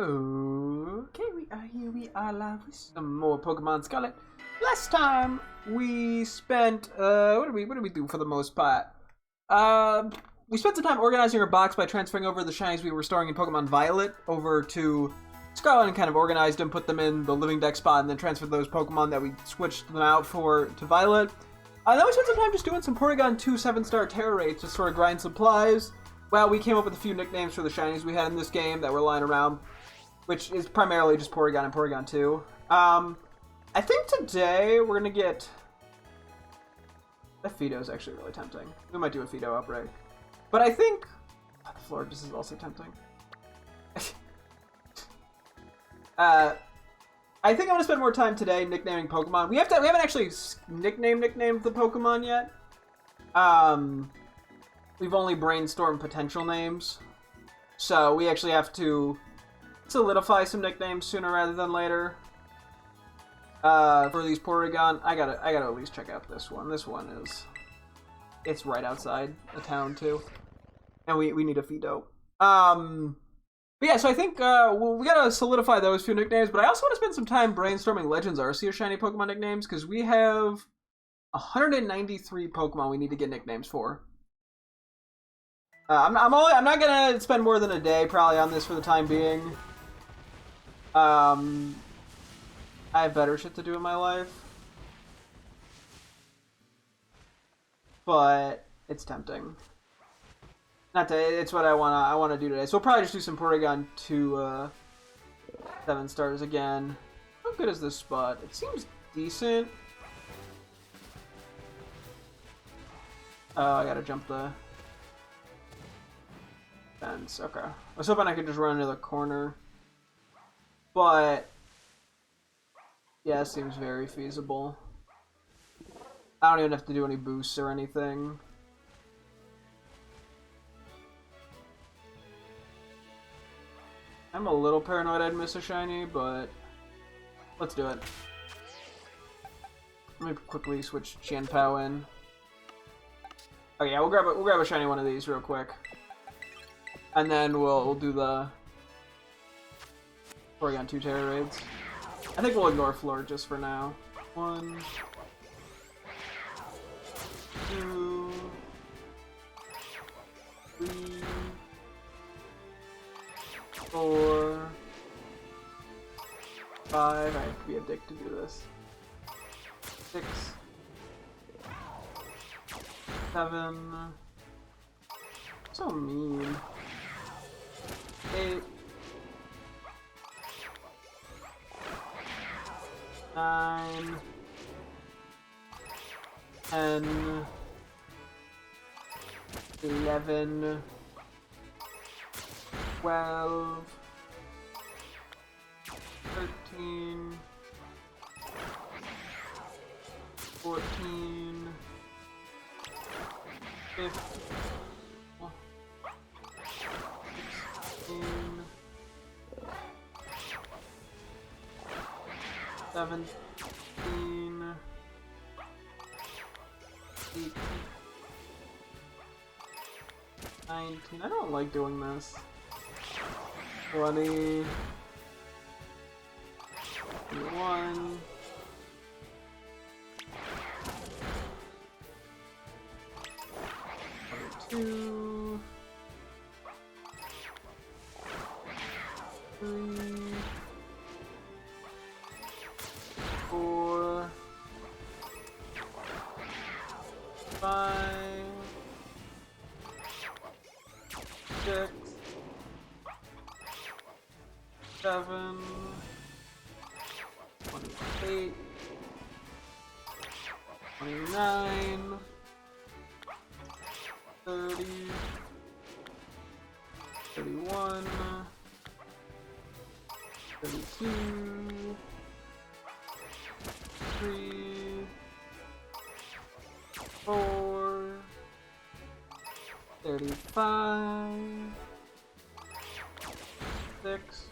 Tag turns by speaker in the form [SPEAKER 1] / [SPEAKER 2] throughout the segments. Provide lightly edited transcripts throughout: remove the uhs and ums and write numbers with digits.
[SPEAKER 1] Okay, we are here. We are live with some more Pokemon Scarlet. Last time we spent what did we do for the most part? We spent some time organizing our box by transferring over the shinies we were storing in Pokemon Violet over to Scarlet and kind of organized them, put them in the living deck spot, and then transferred those Pokemon that we switched them out for to Violet. Then we spent some time just doing some Porygon 2 7-star Tera Raids to sort of grind supplies. Well, we came up with a few nicknames for the shinies we had in this game that were lying around, which is primarily just Porygon and Porygon 2. I think today we're going to get... That Fido's actually really tempting. We might do a Fido upgrade. But I think... Oh, the Florges is also tempting. I think I'm going to spend more time today nicknaming Pokemon. We haven't actually nicknamed the Pokemon yet. We've only brainstormed potential names. So we actually have to solidify some nicknames sooner rather than later. For these Porygon, I gotta at least check out this one. This one it's right outside the town too, and we need a Fido. But yeah, so I think we gotta solidify those few nicknames. But I also want to spend some time brainstorming Legends Arceus shiny Pokemon nicknames because we have 193 Pokemon we need to get nicknames for. I'm not gonna spend more than a day probably on this for the time being. I have better shit to do in my life. But it's tempting. It's what I wanna do today. So we'll probably just do some Porygon 2 7 stars again. How good is this spot? It seems decent. Oh, I gotta jump the fence. Okay. I was hoping I could just run into the corner. But yeah, it seems very feasible. I don't even have to do any boosts or anything. I'm a little paranoid I'd miss a shiny, but let's do it. Let me quickly switch Qianpao in. Okay, yeah, we'll grab a shiny one of these real quick, and then we'll do the Porygon 2 Tera Raids. I think we'll ignore Florges for now. 1, 2, 3, 4, 5. I have to be a dick to do this. 6, 7. So mean. 8. 9, 10, 11, 12, 13, 14, 15, 16, 17, 18, 19. I don't like doing this. 20, 21, 22, 23, 4, 5, 6, 7, 28, 29, 30, 31, 32, 3, 4, 35, 6,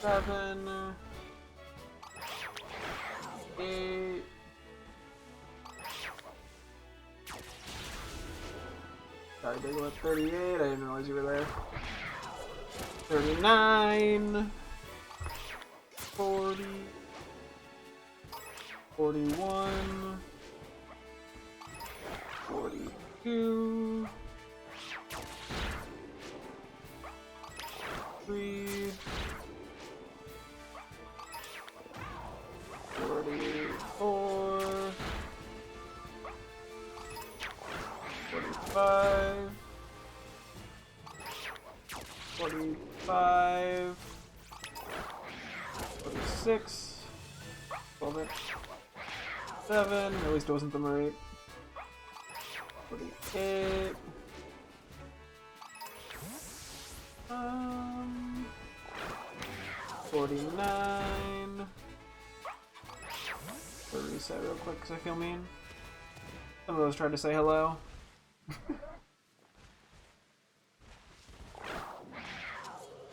[SPEAKER 1] 7, 8, sorry, Big One, 38, I didn't realize you were there. 39, 40, 41, 42, 3, 44, 45, 45, 46, 12, 7, at least it wasn't the rate, 48, 49, I'll reset real quick because I feel mean. Some of those tried to say hello.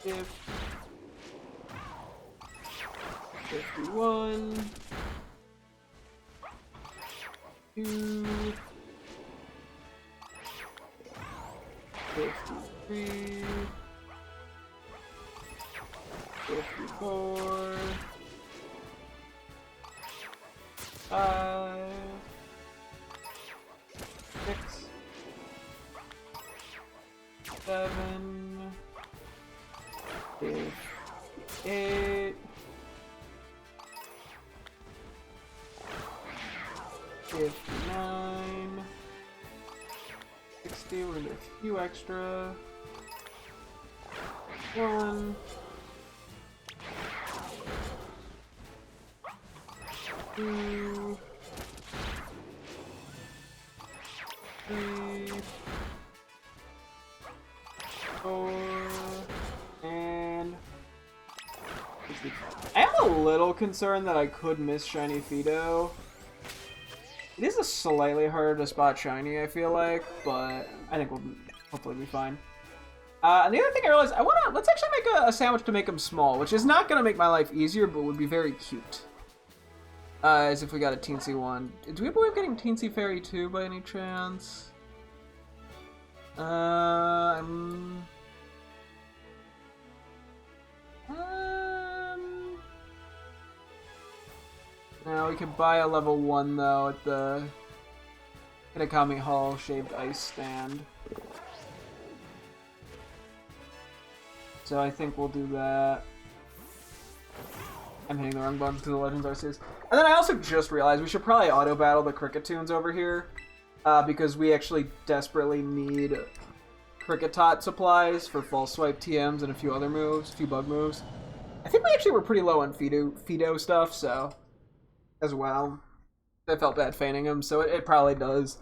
[SPEAKER 1] 51, 2, 53, 54, 5, 6, 7, 8, 59, 60, we're gonna do a few extra. 1, 2, 3, 4, and 65. I am a little concerned that I could miss Shiny Fido. It is a slightly harder to spot Shiny, I feel like, but I think we'll hopefully be fine. And the other thing I realized, let's actually make a sandwich to make them small, which is not going to make my life easier, but would be very cute. As if we got a Teensy one. Do we believe getting Teensy Fairy 2 by any chance? Now we could buy a level 1 though at the Hinakami Hall Shaved Ice stand. So I think we'll do that. I'm hitting the wrong buttons because the Legends Arceus. And then I also just realized we should probably auto battle the Crickettoons over here. Because we actually desperately need Cricketot supplies for False Swipe TMs and a few other moves, a few bug moves. I think we actually were pretty low on Fido stuff, so as well. I felt bad feigning him, so it probably does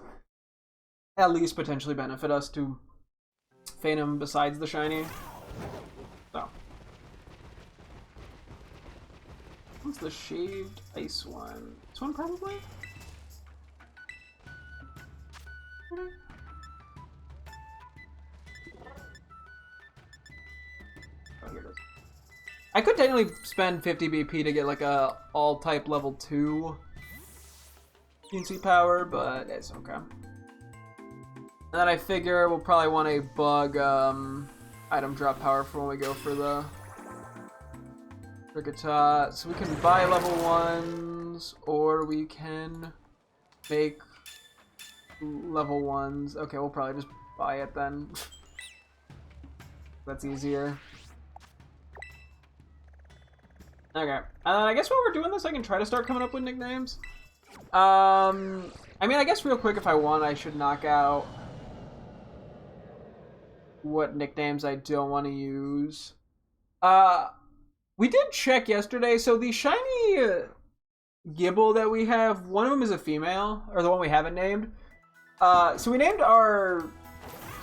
[SPEAKER 1] at least potentially benefit us to feign him besides the shiny. So. What's the Shaved Ice one? This one probably? Oh, here it is. I could technically spend 50 BP to get like a all-type level 2 Teensy power, but it's okay. And then I figure we'll probably want a bug item drop power for when we go for the Cricketot. So we can buy level 1s, or we can make level 1s. Okay, we'll probably just buy it then. That's easier. Okay, I guess while we're doing this, I can try to start coming up with nicknames. I mean, I guess real quick, if I want, I should knock out what nicknames I don't want to use. We did check yesterday, so the shiny Gibble that we have, one of them is a female, or the one we haven't named. So we named our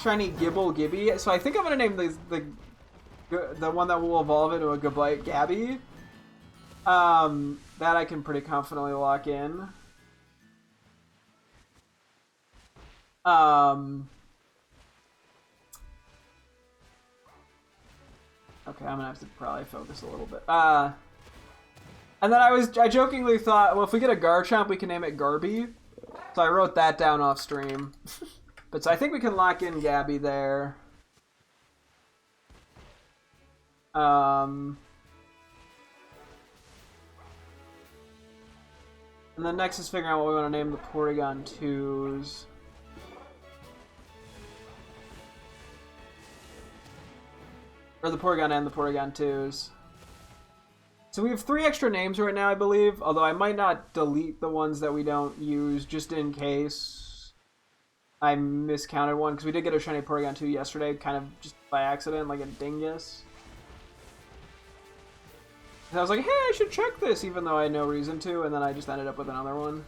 [SPEAKER 1] shiny Gibble Gibby, so I think I'm gonna name the one that will evolve into a Gabite Gabby. That I can pretty confidently lock in. Okay, I'm gonna have to probably focus a little bit. And then I jokingly thought, well, if we get a Garchomp, we can name it Garby. So I wrote that down off stream. But so I think we can lock in Gabby there. And then next is figuring out what we want to name the Porygon 2s. Or the Porygon and the Porygon 2s. So we have 3 extra names right now, I believe. Although I might not delete the ones that we don't use, just in case I miscounted one. Because we did get a shiny Porygon 2 yesterday, kind of just by accident, like a dingus. And I was like, hey, I should check this, even though I had no reason to. And then I just ended up with another one.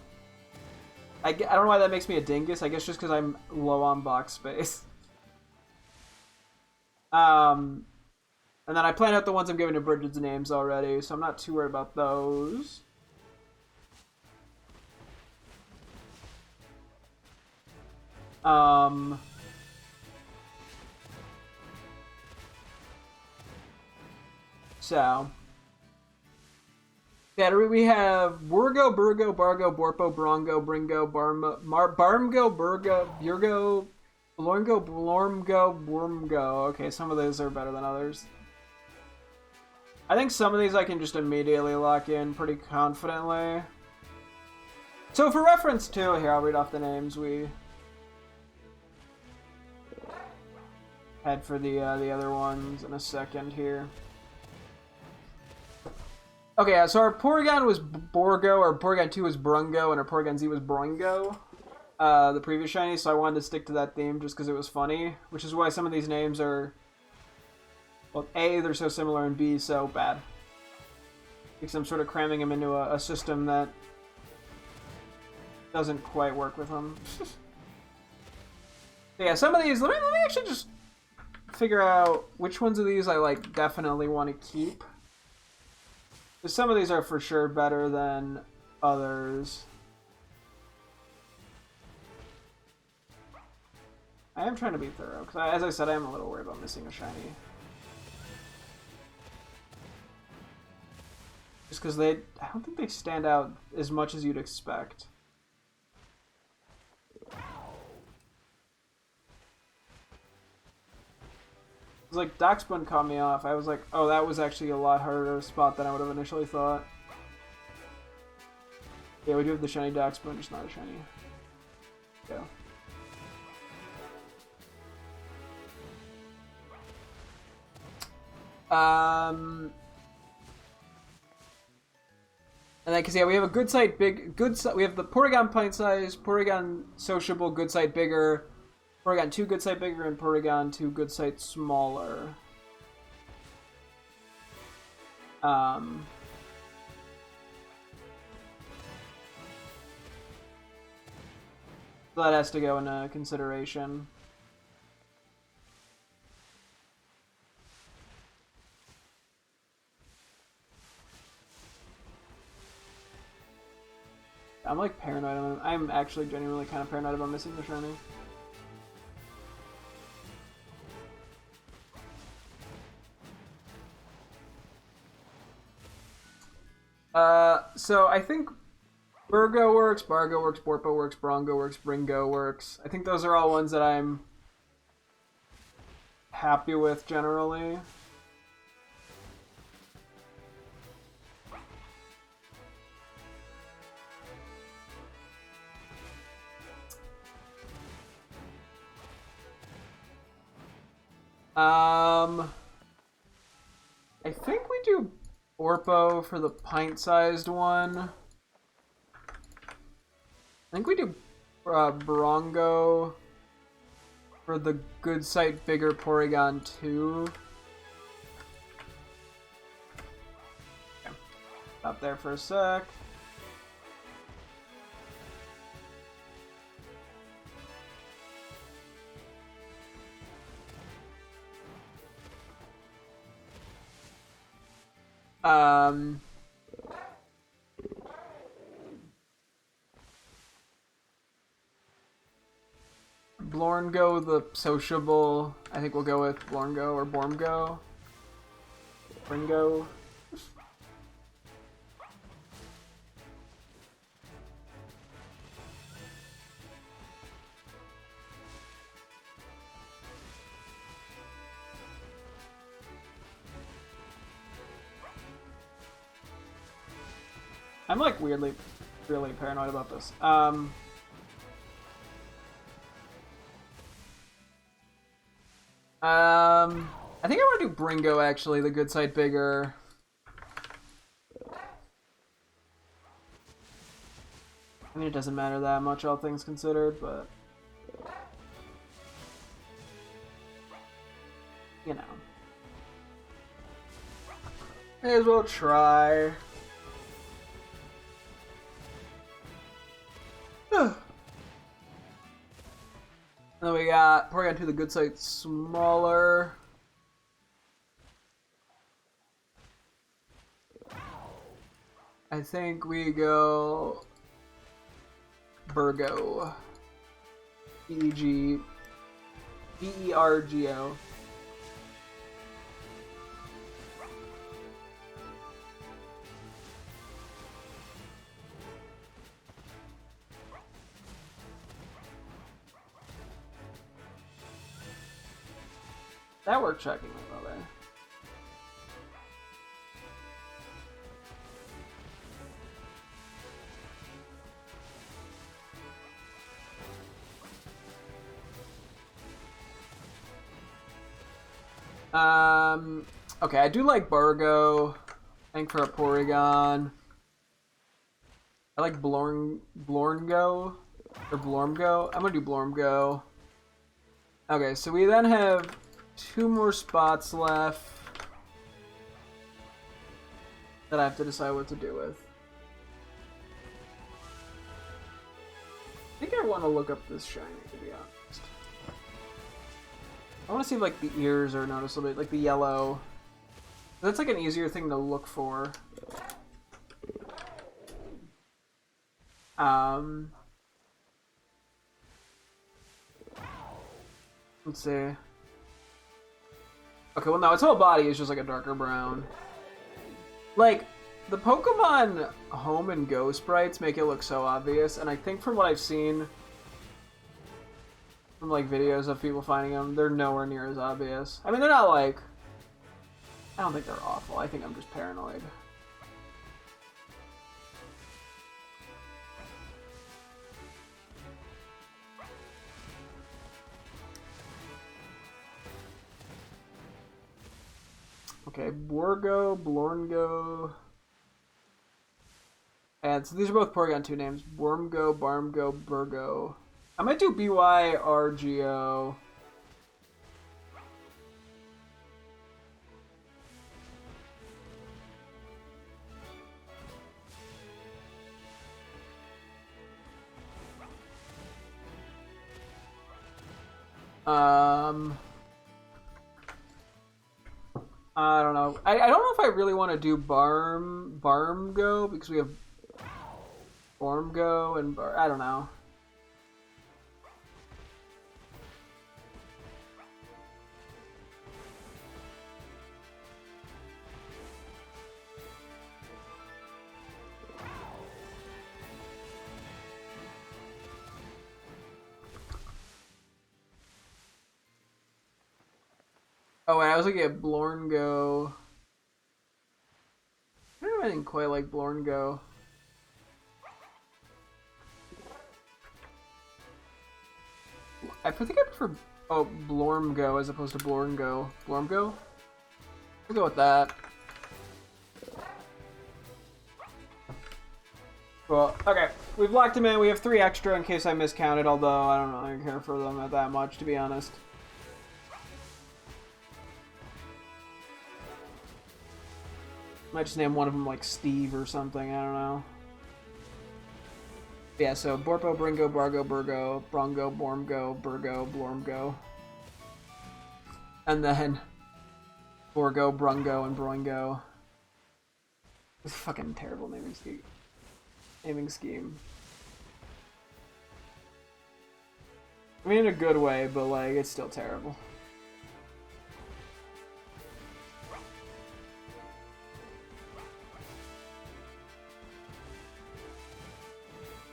[SPEAKER 1] I don't know why that makes me a dingus. I guess just because I'm low on box space. And then I planned out the ones I'm giving to Bridget's names already, so I'm not too worried about those. So. Yeah, we have Wurgo, Burgo, Bargo, Borpo, Brongo, Bringo, Barmgo, Burgo, Burgo, Blorngo, Blormgo, Wormgo. Okay, some of those are better than others. I think some of these I can just immediately lock in pretty confidently. So for reference too, here I'll read off the names we had for the other ones in a second here. Okay, yeah, so our Porygon was Borgo, our Porygon 2 was Brungo, and our Porygon Z was Broingo, the previous shiny, so I wanted to stick to that theme just because it was funny, which is why some of these names are, well, A, they're so similar, and B, so bad. Because I'm sort of cramming them into a system that doesn't quite work with them. Yeah, some of these, let me actually just figure out which ones of these I, like, definitely want to keep. Because some of these are for sure better than others. I am trying to be thorough, because as I said, I am a little worried about missing a shiny. Just because I don't think they stand out as much as you'd expect. It was like, Darkspawn caught me off. I was like, oh, that was actually a lot harder to spot than I would have initially thought. Yeah, we do have the shiny Darkspawn, just not a shiny. Go. And then, because yeah, we have a good site, we have the Porygon pint size, Porygon sociable, good site bigger, Porygon 2 good site bigger, and Porygon 2 good site smaller. So that has to go into consideration. I'm like paranoid. I'm actually genuinely kind of paranoid about missing the shiny. So I think Burgo works, Bargo works, Borpo works, Brongo works, Bringo works. I think those are all ones that I'm happy with generally. I think we do Orpo for the pint-sized one. I think we do Brongo for the good site bigger Porygon 2. Okay. Stop there for a sec. Blorngo, the sociable. I think we'll go with Blorngo or Bormgo. Bringo. I'm like weirdly, really paranoid about this. I think I want to do Bringo, actually, the good side bigger. I mean, it doesn't matter that much, all things considered, but... you know. May as well try. Then we got Porygon 2, the good side smaller. I think we go Burgo. E-G. B-E-R-G-O. That worked shockingly well there. Okay, I do like Bargo. I think for a Porygon. I like Blorngo. Or Blormgo. I'm gonna do Blormgo. Okay, so we then have 2 more spots left that I have to decide what to do with. I think I want to look up this shiny, to be honest. I want to see if, like, the ears are noticeable, like the yellow. That's like an easier thing to look for. Let's see. Okay, well, no, its whole body is just like a darker brown. Like, the Pokemon Home and Go sprites make it look so obvious, and I think from what I've seen from, like, videos of people finding them, they're nowhere near as obvious. I mean, they're not, like... I don't think they're awful. I think I'm just paranoid. Okay, Borgo, Blorngo. And so these are both Porygon 2 names. Wormgo, Barmgo, Burgo. I might do BYRGO. I don't know. I don't know if I really want to do Barmgo because we have Ormgo and I don't know. Oh, wait, I was looking at Blorngo. I don't know if I didn't quite like Blorngo. I think I prefer Blormgo as opposed to Blorngo. Blormgo? We'll go with that. Well, okay. We've locked him in. We have 3 extra in case I miscounted, although I don't really care for them that much, to be honest. Might just name one of them like Steve or something, I don't know. Yeah, so Borpo, Bringo, Bargo, Burgo, Brongo, Bormgo, Burgo, Blormgo. And then Borgo, Brungo, and Broingo. It's a fucking terrible naming scheme. I mean, in a good way, but like, it's still terrible.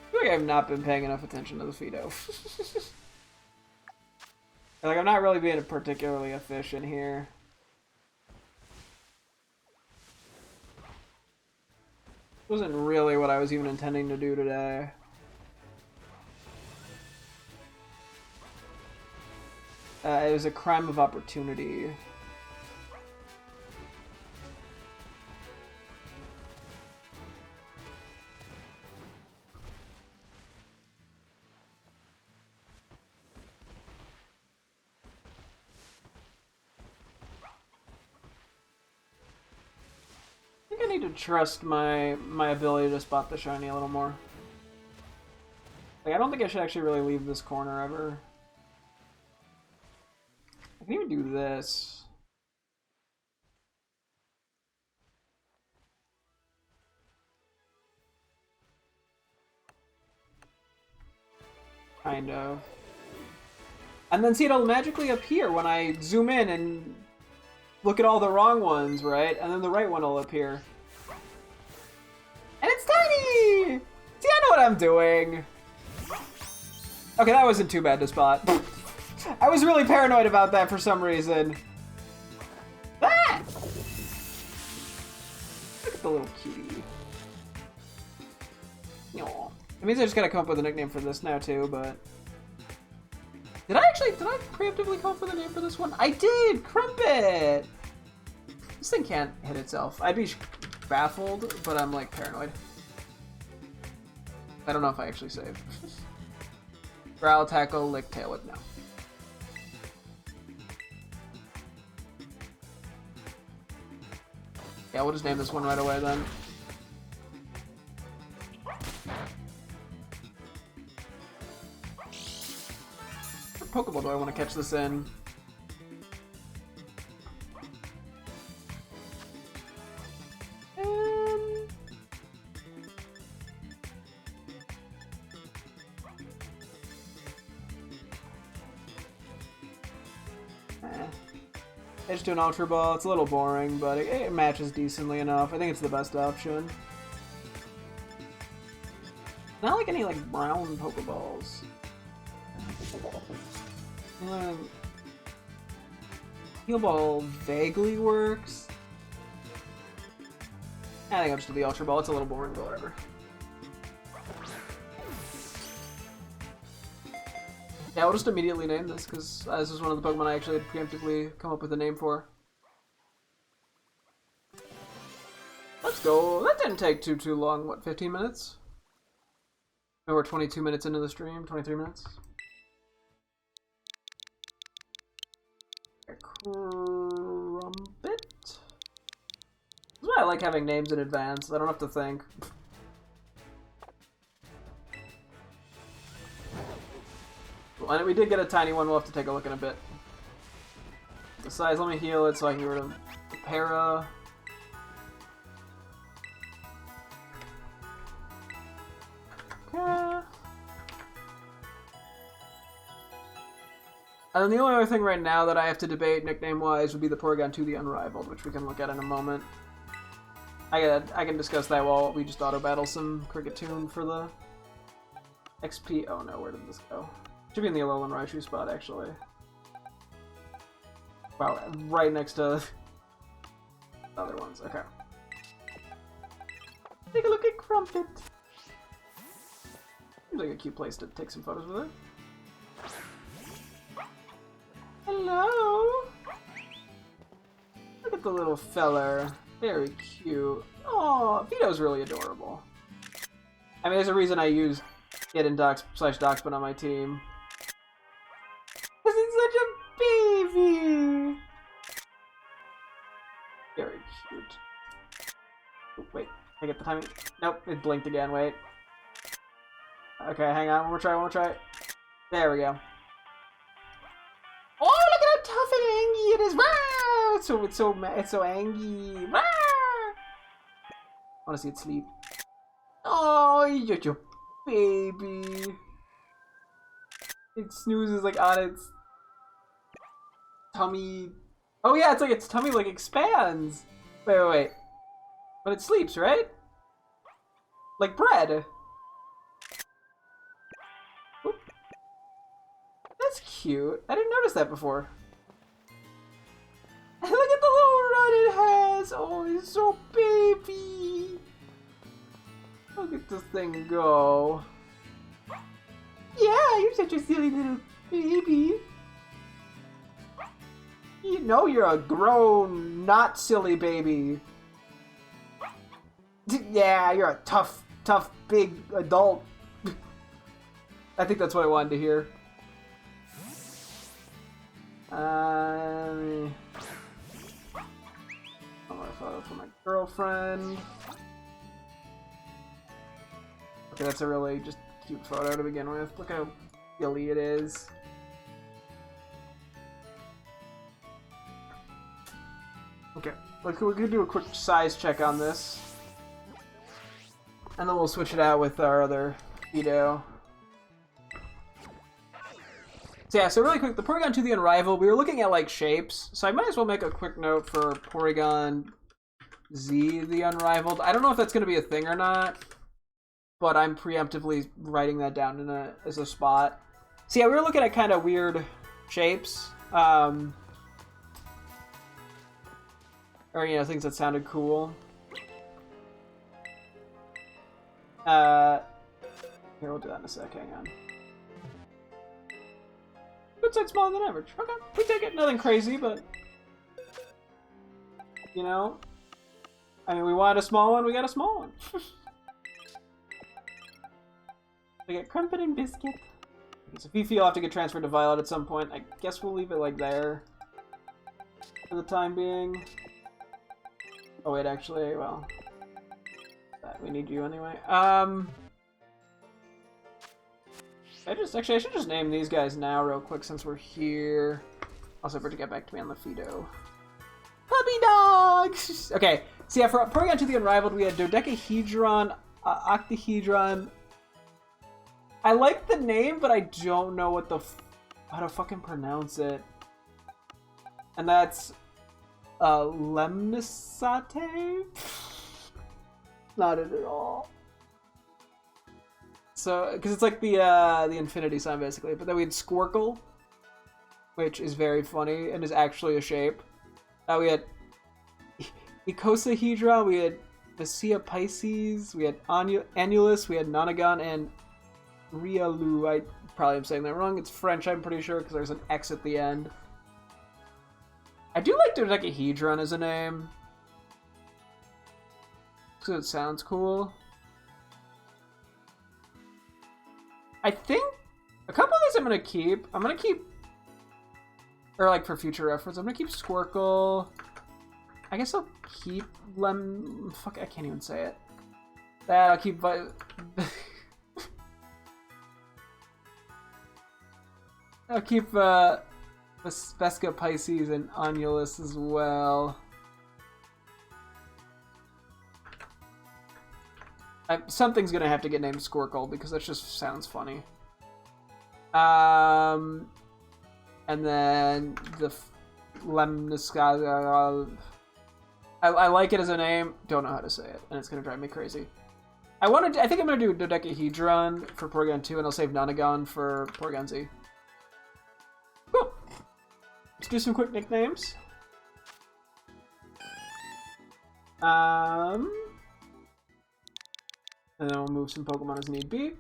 [SPEAKER 1] I feel like I've not been paying enough attention to the Fido. Like, I'm not really being particularly efficient here. Wasn't really what I was even intending to do today. It was a crime of opportunity. I think I need to trust my ability to spot the shiny a little more. Like, I don't think I should actually really leave this corner ever. I can even do this. Kind of. And then see, it'll magically appear when I zoom in and look at all the wrong ones, right? And then the right one will appear. And it's tiny! See, I know what I'm doing. Okay, that wasn't too bad to spot. I was really paranoid about that for some reason. Ah! Look at the little cutie. Aww. It means I just gotta come up with a nickname for this now too, but... Did I preemptively come up with a name for this one? I did! Crumpet! This thing can't hit itself. I'd be baffled, but I'm like paranoid. I don't know if I actually saved. Growl, tackle, lick, tail whip, no. Yeah, we'll just name this one right away then. What Pokeball do I want to catch this in? I just do an Ultra Ball. It's a little boring, but it matches decently enough. I think it's the best option. Not like any like brown Pokeballs. Heal Ball vaguely works. I think I'll just do the Ultra Ball. It's a little boring, but whatever. Yeah, we'll just immediately name this, because this is one of the Pokemon I actually had preemptively come up with a name for. Let's go. That didn't take too long. What, 15 minutes? Oh, we're 22 minutes into the stream. 23 minutes. Crumpet? This is why I like having names in advance. I don't have to think. And we did get a tiny one. We'll have to take a look in a bit. The size, let me heal it so I can get rid of the para. Okay. And then the only other thing right now that I have to debate nickname-wise would be the Porygon 2 the Unrivaled, which we can look at in a moment. I can discuss that while we just auto-battle some Cricketune for the XP. Oh no, where did this go? Should be in the Alolan Raichu spot, actually. Wow, right next to the other ones. Okay. Take a look at Crumpet. Seems like a cute place to take some photos with it. Hello! Look at the little feller. Very cute. Oh, Vito's really adorable. I mean, there's a reason I use it in Docs/Doxman on my team. Because it's such a baby! Very cute. Oh, wait, I get the timing. Nope, it blinked again, wait. Okay, hang on, one more try. There we go. Oh, look at how tough and angy it is! Wow! It's so angy. Wow! I want to see it sleep. Oh, you're your baby. It snoozes like on its tummy. Oh yeah, it's like its tummy like expands. Wait. But it sleeps, right? Like bread. Oop. That's cute. I didn't notice that before. Look at the little run it has. Oh, it's so baby. Look at this thing go. Yeah, you're such a silly little baby. You know you're a grown, not silly baby. Yeah, you're a tough, big adult. I think that's what I wanted to hear. I'm gonna photo for my girlfriend. Okay, that's a really just cute photo to begin with. Look how silly it is. Okay, we could do a quick size check on this. And then we'll switch it out with our other Fido. So yeah, so really quick, the Porygon 2 the Unrivaled, we were looking at like shapes, so I might as well make a quick note for Porygon Z the Unrivaled. I don't know if that's going to be a thing or not, but I'm preemptively writing that down as a spot. So yeah, we were looking at kind of weird shapes. Or, you know, things that sounded cool. Here, we'll do that in a sec, hang on. Looks like smaller than average. Okay, we take it. Nothing crazy, but... You know? I mean, we wanted a small one, we got a small one. We get Crumpet and Biscuit. Okay, so Fifi will have to get transferred to Violet at some point. I guess we'll leave it like there. For the time being. Oh wait, actually, well... We need you anyway. I should just name these guys now real quick since we're here. Also, for it to get back to me on the Fido. Puppy dogs! Okay, so yeah, for Porygon 2 the Unrivaled, we had Dodecahedron, Octahedron. I like the name, but I don't know what how to fucking pronounce it. And that's Lemnisate? Not it at all. So, because it's like the infinity sign basically. But then we had Squircle, which is very funny and is actually a shape. We had Icosahedra, we had Messia Pisces, we had Annulus, we had Nonagon, and Riolu. I probably am saying that wrong. It's French, I'm pretty sure, because there's an X at the end. I do like Dodecahedron as a name. Because it sounds cool. I think a couple of these I'm going to keep. Or like for future reference, I'm going to keep Squircle. I guess I'll keep fuck, I can't even say it. That I'll keep I'll keep Vesca Pisces and Annulus as well. Something's gonna have to get named Squircle because that just sounds funny. And then the Lemnisca. I like it as a name. Don't know how to say it, and it's gonna drive me crazy. I think I'm gonna do Dodecahedron for Porygon 2, and I'll save Nonagon for Porygon Z. Cool. Let's do some quick nicknames. And then we'll move some Pokemon as need be.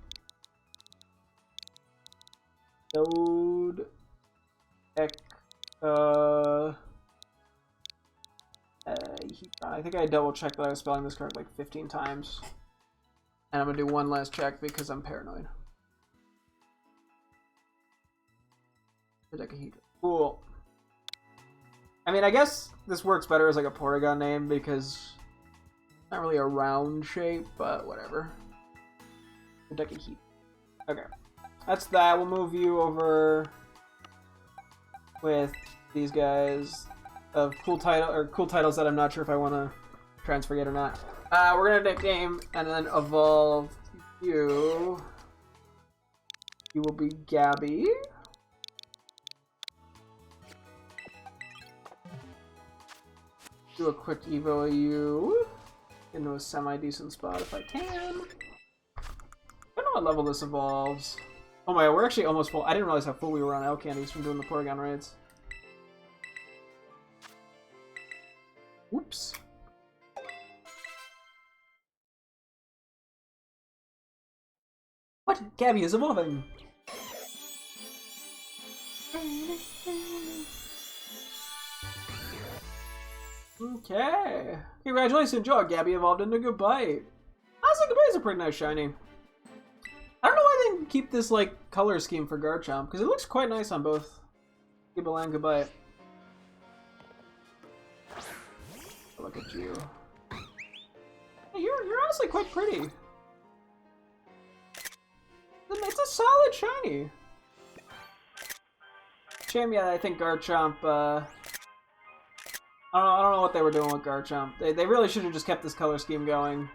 [SPEAKER 1] Dode, I think I double checked that I was spelling this card like 15 times. And I'm gonna do one last check because I'm paranoid. Cool. I mean, I guess this works better as like a Porygon name because it's not really a round shape, but whatever. Okay. That's that. We'll move you over with these guys of cool titles that I'm not sure if I want to transfer yet or not. We're gonna nickname and then evolve you. You will be Gabby. Do a quick evo of you into a semi-decent spot if I can. I don't know what level this evolves. Oh my god, we're actually almost full. I didn't realize how full we were on L candies from doing the Porygon raids. Whoops. What? Gabby is evolving! Okay. Congratulations, Joe. Gabby evolved into Goodbye. Honestly, Goodbye is a pretty nice shiny. I don't know why they didn't keep this, like, color scheme for Garchomp, because it looks quite nice on both Gible and Goodbye. Look at you. Hey, you're honestly quite pretty. It's a solid shiny. Shame, yeah, I think Garchomp, I don't know what they were doing with Garchomp. They really should have just kept this color scheme going.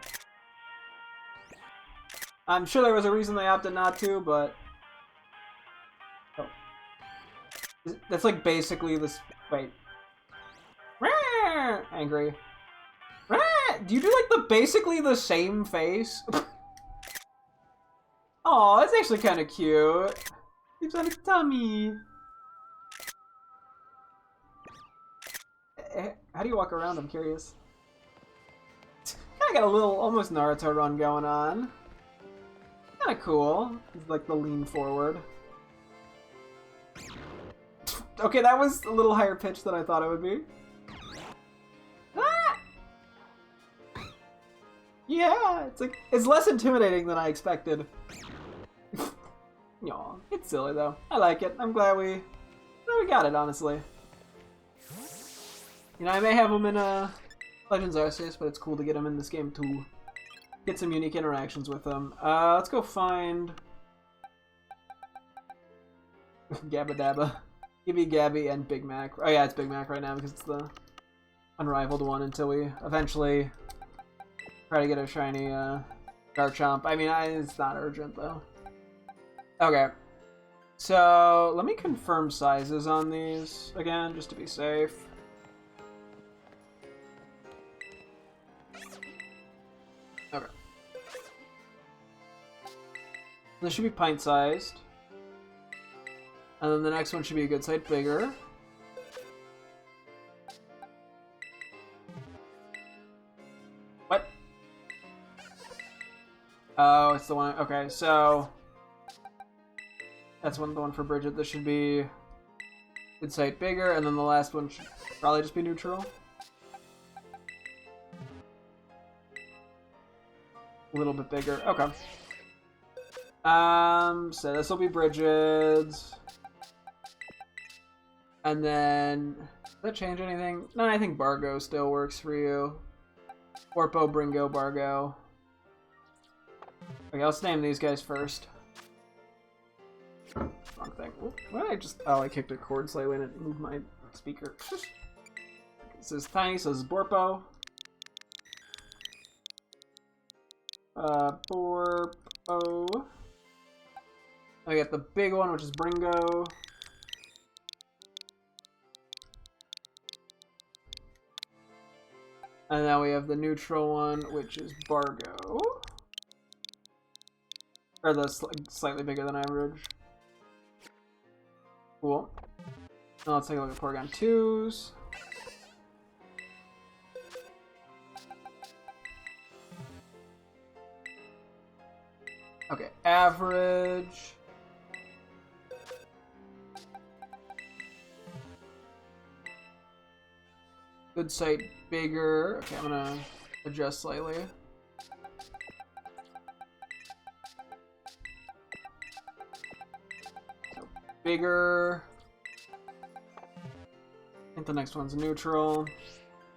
[SPEAKER 1] I'm sure there was a reason they opted not to, but... Oh. That's like basically this... Wait. Angry. Do you do like the basically the same face? Oh, that's actually kind of cute. It's on his tummy. How do you walk around? I'm curious. Kinda got a little, almost Naruto run going on. Kinda cool. It's like the lean forward. Okay, that was a little higher pitched than I thought it would be. Ah! Yeah, it's less intimidating than I expected. Aw, it's silly though. I like it. I'm glad we got it, honestly. You know, I may have them in Legends Arceus, but it's cool to get them in this game too. Get some unique interactions with them. Let's go find Gabba Dabba. Gibby, Gabby, and Big Mac. Oh yeah, it's Big Mac right now because it's the unrivaled one until we eventually try to get a shiny Garchomp. I mean, it's not urgent though. Okay. So, let me confirm sizes on these again, just to be safe. Okay. This should be pint-sized. And then the next one should be a good size bigger. What? Oh, it's the one... Okay, so... That's the one for Bridget. This should be good sight bigger, and then the last one should probably just be neutral. A little bit bigger. Okay. So this will be Bridget's. And then does that change anything? No, I think Bargo still works for you. Orpo, Bringo, Bargo. Okay, let's name these guys first. Wrong thing. Why did I just... Oh, I kicked a cord slightly and it moved my speaker. This is tiny, so this is Borpo. Borpo. I got the big one, which is Bringo. And now we have the neutral one, which is Bargo. Or the slightly bigger than average. Cool. Now let's take a look at Porygon 2s. Okay, average. Good sight bigger. Okay, I'm gonna adjust slightly. Bigger. I think the next one's neutral.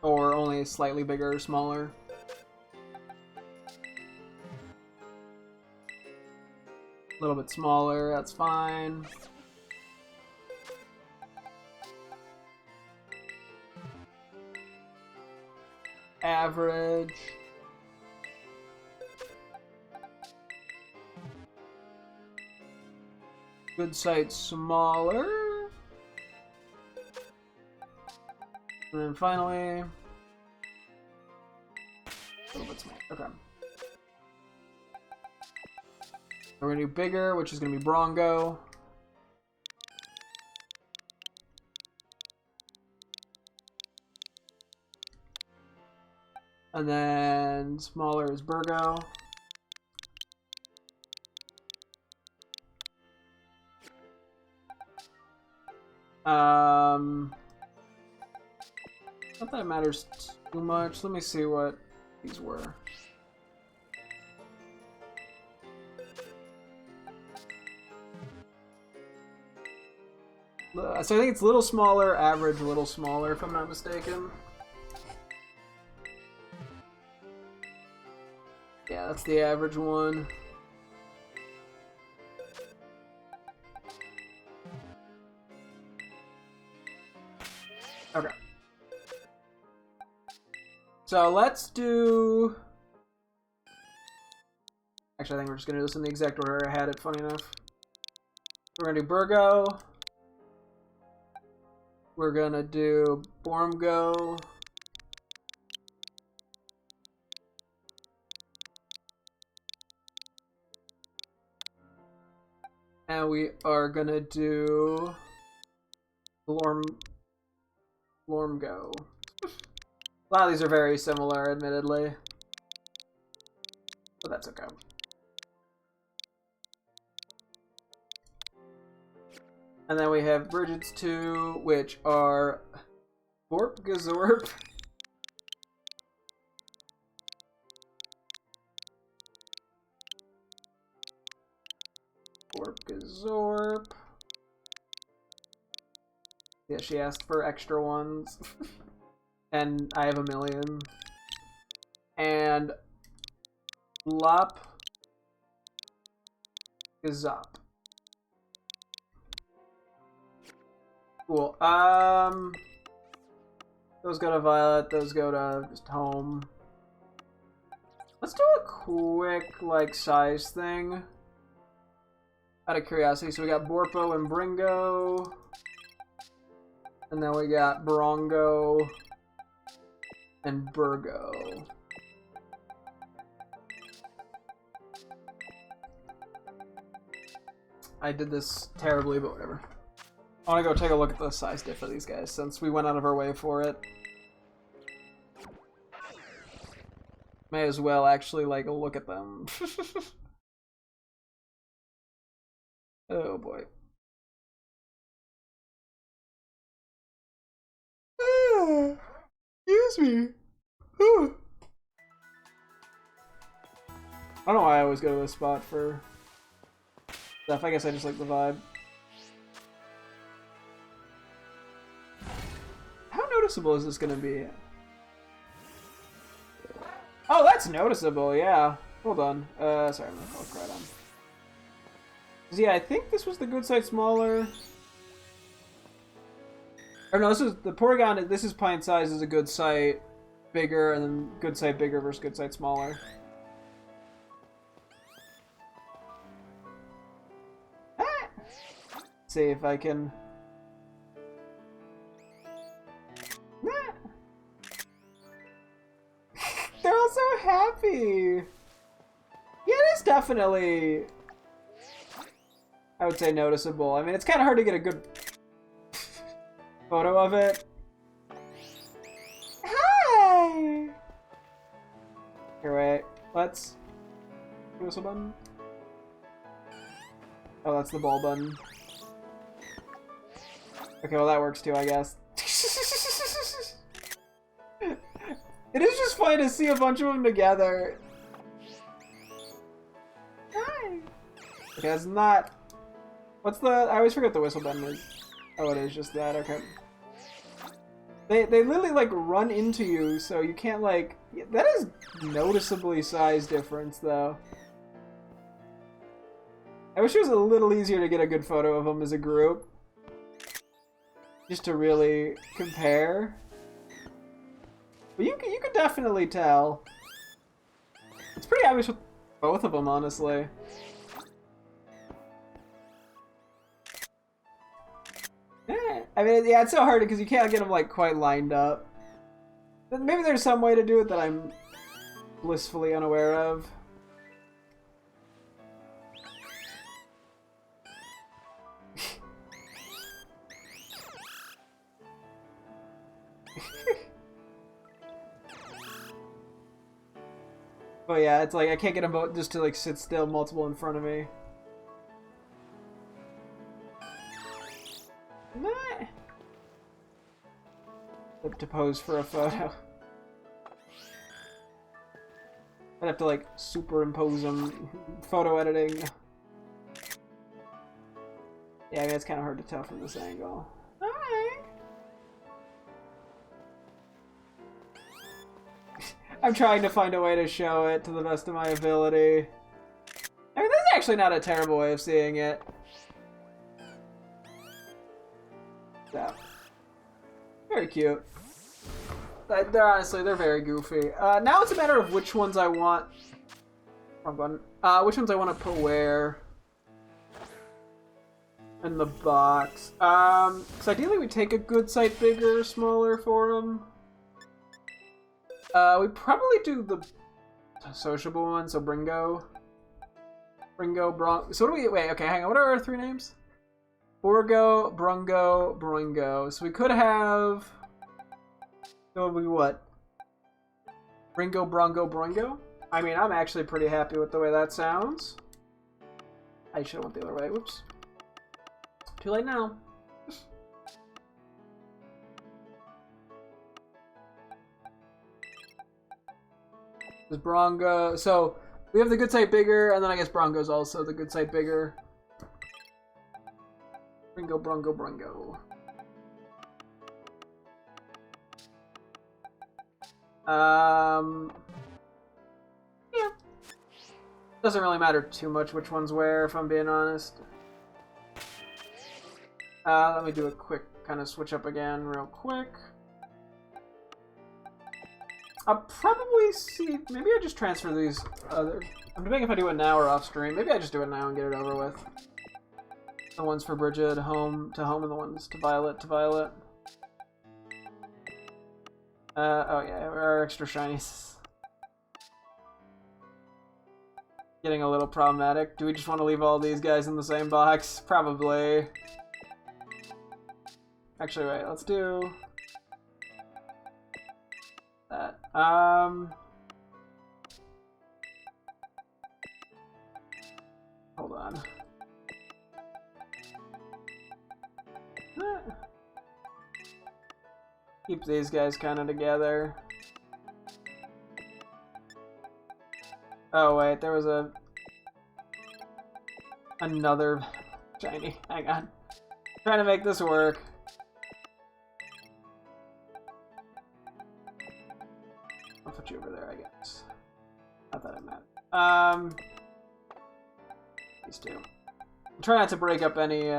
[SPEAKER 1] Or only slightly bigger or smaller. A little bit smaller, that's fine. Average. Good sight smaller. And then finally, a little bit smaller. Okay. We're gonna do bigger, which is gonna be Brongo. And then smaller is Burgo. Not that it matters too much. Let me see what these were. So I think it's a little smaller, average, a little smaller, if I'm not mistaken. Yeah, that's the average one. Okay. So let's do... Actually, I think we're just going to do this in the exact order I had it, funny enough. We're going to do Burgo. We're going to do Bormgo. And we are going to do Lormgo. A lot of these are very similar, admittedly. But that's okay. And then we have Bridget's 2, which are Borpgazorp. Borpgazorp. Yeah, she asked for extra ones. And I have a million. And Lop Gazop. Cool. Those go to Violet, those go to just home. Let's do a quick, like, size thing. Out of curiosity, so we got Borpo and Bringo. And then we got Brongo and Burgo. I did this terribly, but whatever. I want to go take a look at the size diff of these guys, since we went out of our way for it. May as well actually, like, look at them. Oh boy. Excuse me. I don't know why I always go to this spot for stuff. I guess I just like the vibe. How noticeable is this gonna be? Oh, that's noticeable, yeah. Hold on. Sorry, I'm gonna click right on. Yeah, I think this was the good side smaller. Or no, this is the Porygon. This is pint size is a good site bigger, and then good site bigger versus good site smaller. Ah! See if I can. Ah! They're all so happy. Yeah, it is definitely, I would say, noticeable. I mean, it's kind of hard to get a good photo of it. Hi! Here, wait. Let's... Whistle button? Oh, that's the ball button. Okay, well that works too, I guess. It is just funny to see a bunch of them together. Hi! Okay, it's not... What's the... I always forget the whistle button is. Oh, it is just that, okay. They literally, like, run into you, so you can't, like... That is noticeably size difference, though. I wish it was a little easier to get a good photo of them as a group. Just to really compare. But you can definitely tell. It's pretty obvious with both of them, honestly. I mean, yeah, it's so hard because you can't get them, like, quite lined up. But maybe there's some way to do it that I'm blissfully unaware of. But yeah, it's like I can't get them both just to, like, sit still multiple in front of me. Nah. To pose for a photo. I'd have to like superimpose them. Photo editing. Yeah, I mean, it's kind of hard to tell from this angle. Alright. I'm trying to find a way to show it to the best of my ability. I mean, this is actually not a terrible way of seeing it. So. Very cute. They're honestly, they're very goofy. Now it's a matter of which ones I want. Wrong button. Which ones I want to put where in the box. Because ideally we take a good sight bigger or smaller for them. We probably do the sociable one, so Bringo. So what do we, wait, okay, hang on, what are our three names? Borgo, Brungo, Broingo. So we could have, it would be what? Ringo, Brongo, Broingo? I mean, I'm actually pretty happy with the way that sounds. I should have went the other way, whoops. Too late now. There's Brongo, so we have the good sight bigger, and then I guess Brongo's also the good sight bigger. Ringo, Brongo, Brongo. Yeah. Doesn't really matter too much which one's where, if I'm being honest. Let me do a quick kind of switch up again real quick. I'll probably see, maybe I just transfer these other, I'm debating if I do it now or off stream. Maybe I just do it now and get it over with. The ones for Bridget home to home and the ones to Violet to Violet. Oh yeah, our extra shinies. Getting a little problematic. Do we just want to leave all these guys in the same box? Probably. Actually, wait, let's do that. Hold on. Keep these guys kind of together. Oh wait, there was another shiny. Hang on. Trying to make this work. I'll put you over there, I guess. Not that it matters. These two. Try not to break up any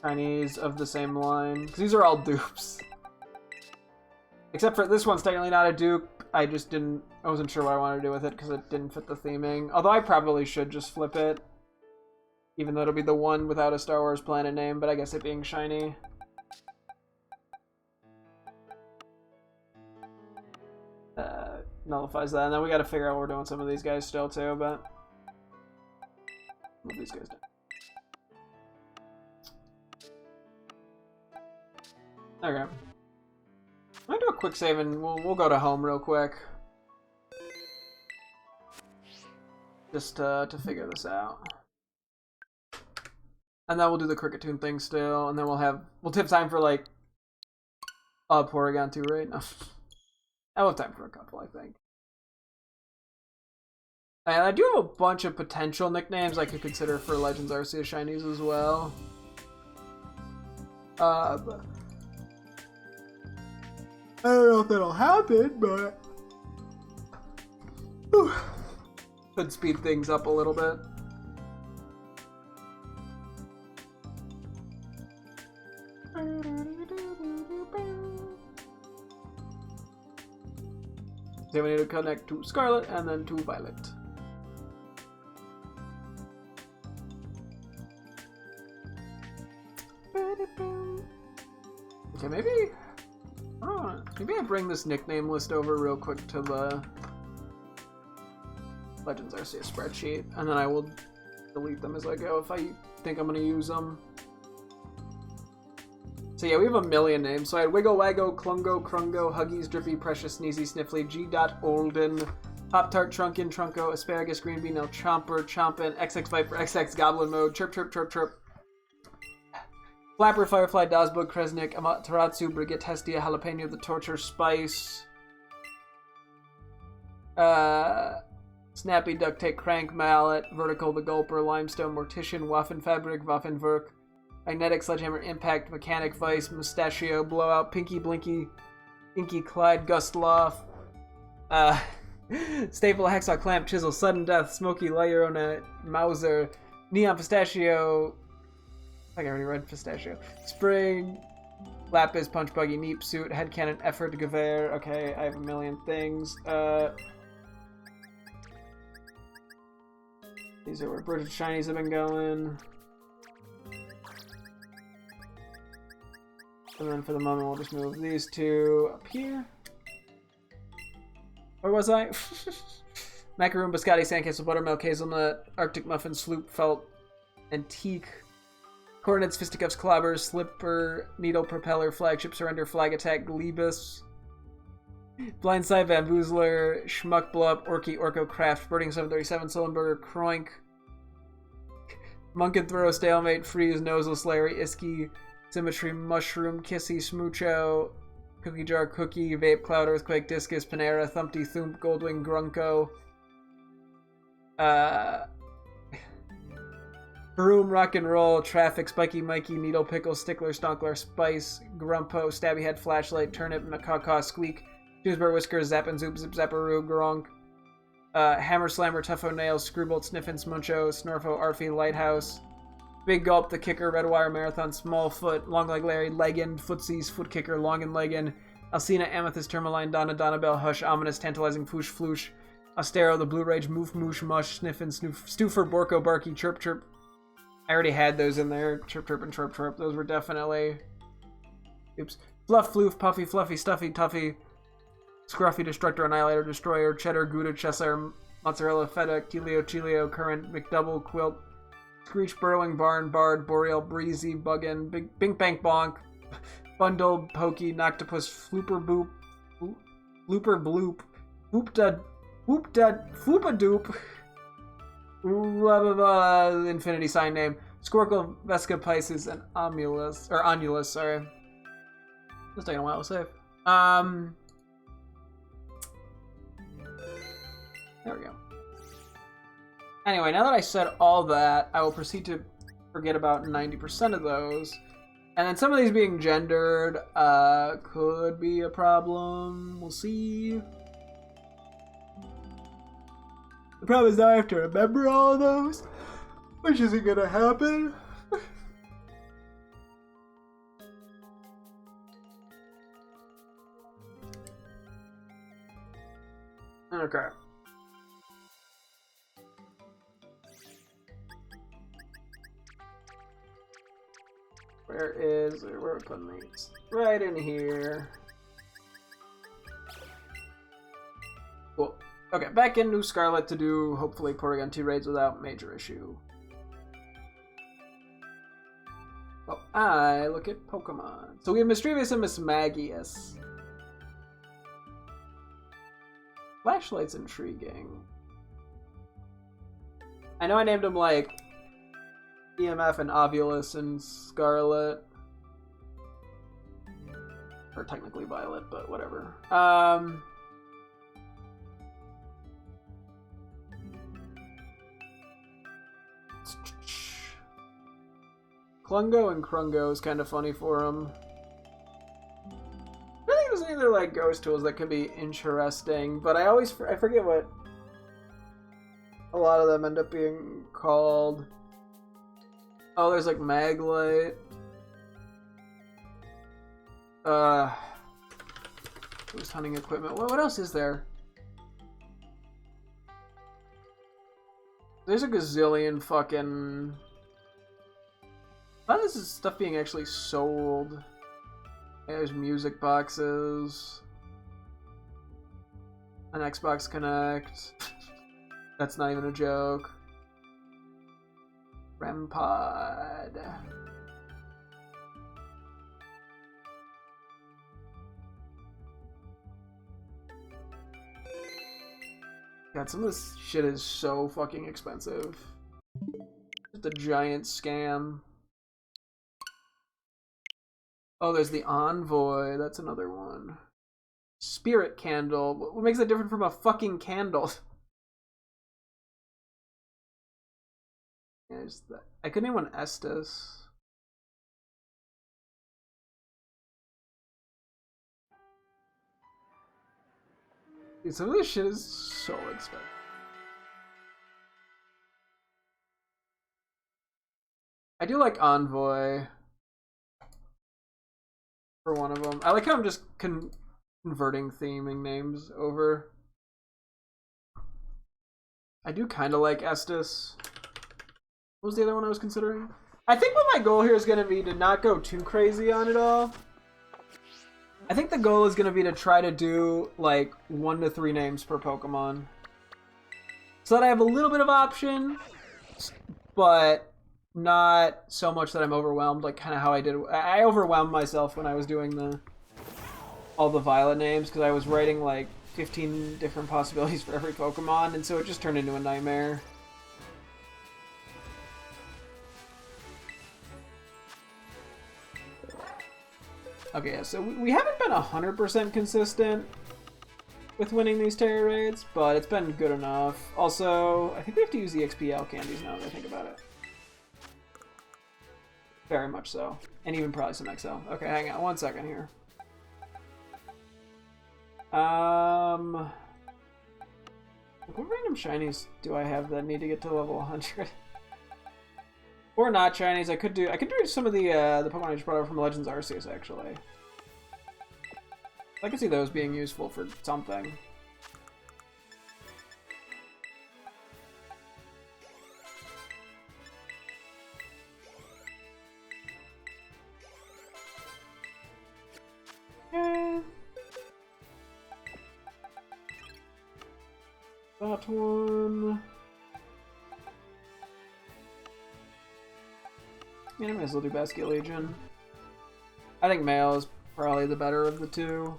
[SPEAKER 1] Chinese of the same line, because these are all dupes. Except for this one's technically not a dupe. I wasn't sure what I wanted to do with it because it didn't fit the theming. Although I probably should just flip it. Even though it'll be the one without a Star Wars planet name, but I guess it being shiny. Nullifies that, and then we gotta figure out what we're doing with some of these guys still too, but move these guys down. Okay. I'm gonna do a quick save and we'll go to home real quick. Just to figure this out. And then we'll do the Cricketune thing still, and then we'll tip time for like Porygon too, right? No. I will have time for a couple, I think. And I do have a bunch of potential nicknames I could consider for Legends Arceus Shinies as well. But I don't know if that'll happen, but could speed things up a little bit. Then we need to connect to Scarlet and then to Violet. Okay, maybe I bring this nickname list over real quick to the Legends Arceus spreadsheet, and then I will delete them as I go if I think I'm gonna use them. So yeah, we have a million names. So I had Wiggle Waggo, Klungo, Krungo, Huggies, Drippy, Precious, Sneezy, Sniffly, G. Olden, Pop-Tart, Trunkin, Trunko, Asparagus, Green Bean, El Chomper, Chompin, XX Viper, XX Goblin Mode, Chirp, Chirp, Chirp, Chirp, Flapper, Firefly, Dazbug, Kresnik, Amaterasu, Brigitte, Hestia, Jalapeno, the Torture, Spice. Snappy, Duct Tape, Crank, Mallet, Vertical, the Gulper, Limestone, Mortician, Waffenfabric, Waffenwerk, Magnetic, Sledgehammer, Impact, Mechanic, Vice, Mustachio, Blowout, Pinky, Blinky, Inky, Clyde, Gustloff, Staple, Hacksaw, Clamp, Chisel, Sudden Death, Smoky, Lyerona, Mauser, Neon, Pistachio, I think I already read Pistachio, Spring, Lapis, Punch Buggy, Neep Suit, Headcanon, Effort, Gevair, okay, I have a million things, these are where British Shinies have been going. And then for the moment, we'll just move these two up here. Where was I? Macaroon, Biscotti, Sandcastle, Buttermilk, Hazelnut, Arctic Muffin, Sloop, Felt, Antique, Coordinates, Fisticuffs, Clobbers, Slipper, Needle, Propeller, Flagship, Surrender, Flag Attack, Glebus, Blindside, Bamboozler, Schmuck, Blow-Up, Orky, Orko, Craft, Birding 737, Sullenberger, Kroink, Monk and Throw, Stalemate, Freeze, Noseless, Larry, Iski, Symmetry, Mushroom, Kissy, Smoocho, Cookie Jar, Cookie, Vape, Cloud, Earthquake, Discus, Panera, Thumpty, Thump, Goldwing, Grunko, Broom, Rock and Roll, Traffic, Spiky, Mikey, Needle, Pickle, Stickler, Stonkler, Spice, Grumpo, Stabby Head, Flashlight, Turnip, Macaw, Squeak, Cheeseburger, Whiskers, Zap and Zoop, Zip, Zapparoo, Gronk, Hammer Slammer, Tuffo Nails, Screwbolt, Sniffin, Smuncho, Snorfo, Arfie, Lighthouse, Big Gulp, The Kicker, Red Wire, Marathon, Smallfoot, Long Leg Larry, Leggin, Footsies, Foot Kicker, Long and Leggin, Alcina, Amethyst, Tourmaline, Donna, Donnabelle, Hush, Ominous, Tantalizing, Foosh, Floosh, Austero, The Blue Rage, Moof, Moosh, Mush, Sniffin, Stoofer, Borko, Barky, Chirp, Chirp. I already had those in there. Chirp, Chirp, and Chirp, Chirp. Those were definitely... Oops. Fluff, Floof, Puffy, Fluffy, Stuffy, Tuffy, Scruffy, Destructor, Annihilator, Destroyer, Cheddar, Gouda, Cheshire, Mozzarella, Feta, Chilio, Current, McDouble, Quilt, Screech, Burrowing, Barn, Bard, Boreal, Breezy, Buggin, Bink Bank Bonk, Bundle, Pokey, Noctopus, Flooper Boop, Looper Bloop, Whoop-Dud, Floopa-Doop, blah blah blah, Infinity Sign Name, Squircle, Vesca, Pisces, and Onulus, sorry. It's taking a while to save. There we go. Anyway, now that I said all that, I will proceed to forget about 90% of those. And then some of these being gendered could be a problem. We'll see. The problem is now I have to remember all of those, which isn't gonna happen. Okay. Where are we putting these? Right in here. Cool. Okay, back into Scarlet to do, hopefully, Porygon 2 raids without major issue. Well, I look at Pokemon. So we have Mischievous and Mismagius. Flashlight's intriguing. I know I named him, like, EMF and Ovulus and Scarlet. Or technically Violet, but whatever. Klungo and Krungo is kind of funny for him. I think there's either like ghost tools that could be interesting, but I forget what a lot of them end up being called. Oh, there's like Maglite. Who's hunting equipment? What else is there? There's a gazillion fucking... A lot of this is stuff being actually sold. There's music boxes. An Xbox Connect. That's not even a joke. REM-Pod. God, some of this shit is so fucking expensive. Just a giant scam. Oh, there's the Envoy. That's another one. Spirit Candle. What makes it different from a fucking candle? There's that. I could name one Estes. Dude, some of this shit is so expensive. I do like Envoy for one of them. I like how I'm just converting theming names over. I do kind of like Estes. What was the other one I was considering? I think what my goal here is going to be to not go too crazy on it all. I think the goal is going to be to try to do like 1 to 3 names per Pokemon. So that I have a little bit of option, but not so much that I'm overwhelmed, like kind of how I did. I overwhelmed myself when I was doing all the Violet names because I was writing like 15 different possibilities for every Pokemon, and so it just turned into a nightmare. Okay, yeah, so we haven't been 100% consistent with winning these Tera Raids, but it's been good enough. Also, I think we have to use the XPL candies now that I think about it. Very much so. And even probably some XL. Okay, hang on 1 second here. What random shinies do I have that need to get to level 100? Or not shinies. I could do some of the Pokemon I just brought over from Legends Arceus actually. I can see those being useful for something. Yeah. That one. Yeah, I might as well do Basket Legion. I think male is probably the better of the two.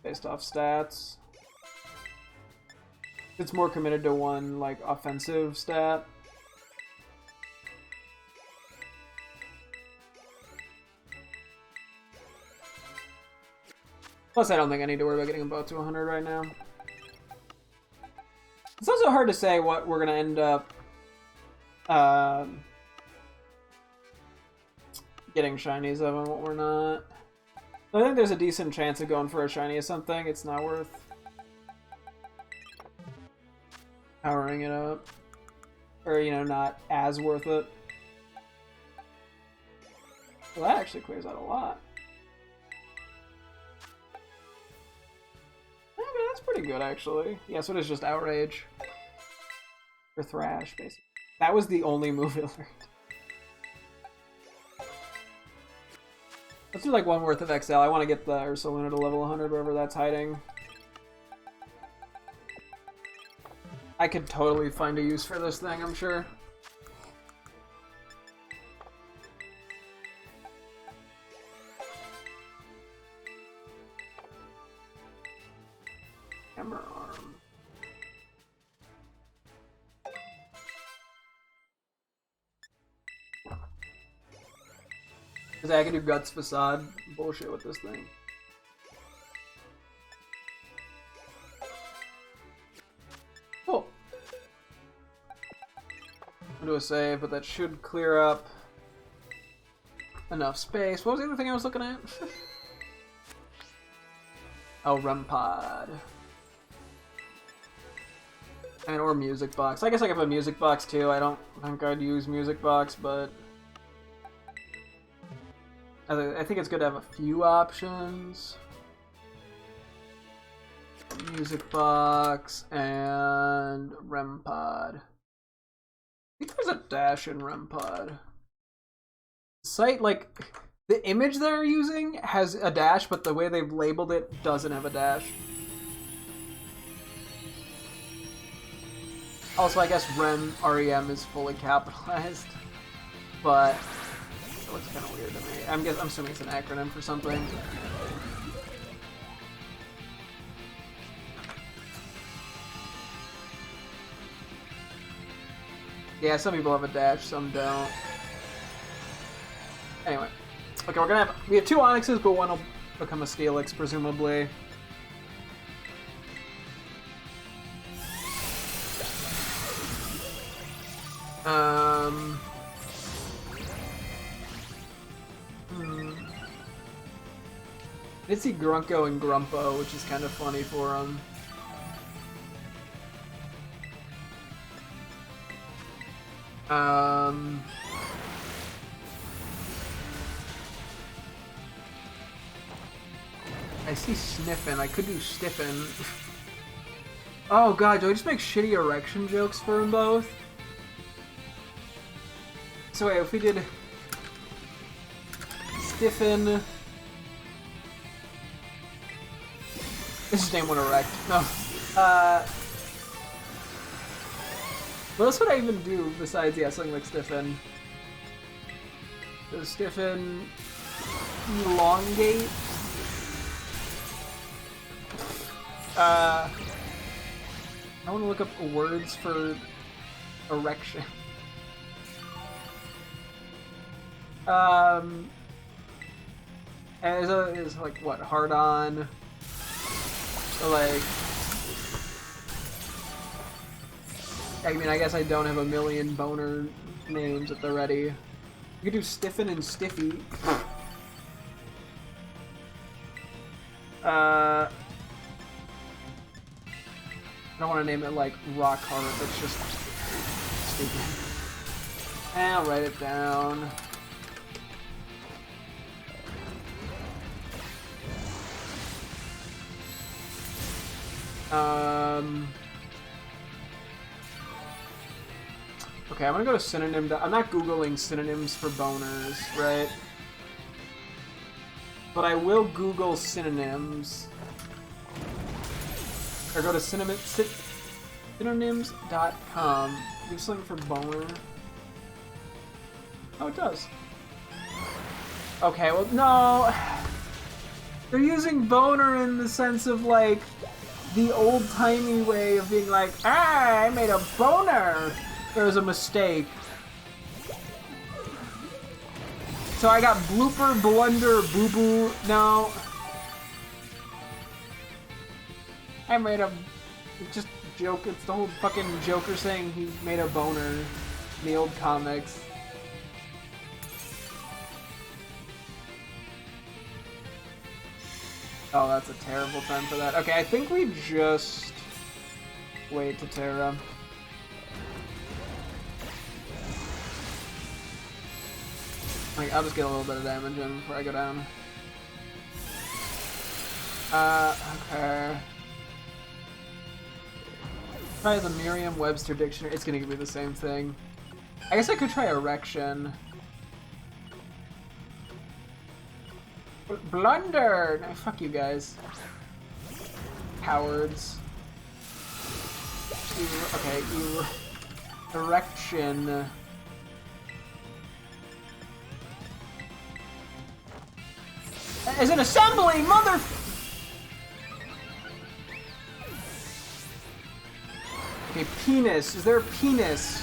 [SPEAKER 1] Based off stats. It's more committed to one, like, offensive stat. Plus, I don't think I need to worry about getting them both to 100 right now. It's also hard to say what we're going to end up getting shinies of and what we're not. I think there's a decent chance of going for a shiny of something. It's not worth powering it up. Or, you know, not as worth it. Well, that actually clears out a lot. Okay, that's pretty good, actually. Yeah, so it is just Outrage. Or Thrash, basically. That was the only move it learned. Let's do like one worth of XL. I want to get the Ursaluna to level 100 wherever that's hiding. I could totally find a use for this thing, I'm sure. Hammer Arm. Because I can do Guts Facade bullshit with this thing. Cool. I'll do a save, but that should clear up enough space. What was the other thing I was looking at? Oh, REM Pod. And or Music Box. I guess I could put Music Box too. I don't think I'd use Music Box, but I think it's good to have a few options. Music Box and REM Pod. I think there's a dash in REM Pod. Site, like, the image they're using has a dash, but the way they've labeled it doesn't have a dash. Also, I guess REM is fully capitalized, but it looks kind of weird to me. I'm assuming it's an acronym for something. Yeah, some people have a dash, some don't. Anyway. Okay, we have 2 Onyxes, but one will become a Steelix, presumably. I did see Grunko and Grumpo, which is kind of funny for them. I see Sniffin. I could do Stiffin. Oh god, do I just make shitty erection jokes for them both? So wait, if we did Stiffin... This is name one erect. No. What else would I even do besides, yeah, something like Stiffin? Does Stiffin elongate? I want to look up words for erection. Is like what, hard on? Or like, I mean, I guess I don't have a million boner names at the ready. You could do Stiffin and Stiffy. I don't want to name it like Rock Hard, that's just stupid. And I'll write it down. Okay, I'm gonna go to synonym. I'm not Googling synonyms for boners, right? But I will Google synonyms. Or go to synonyms.com. Do something for boner. Oh, it does. Okay, well, no. They're using boner in the sense of, like, the old-timey way of being like, ah, I made a boner. There was a mistake. So I got blooper, blunder, boo-boo. No. I made a... just joke. It's the whole fucking Joker saying he made a boner in the old comics. Oh, that's a terrible time for that. Okay, I think we just wait to Tera. Like, I'll just get a little bit of damage in before I go down. Okay. Try the Merriam-Webster dictionary. It's gonna give me the same thing. I guess I could try erection. Blunder! No, fuck you guys. Cowards. Okay, erection. As an assembly, mother... Okay, penis. Is there a penis?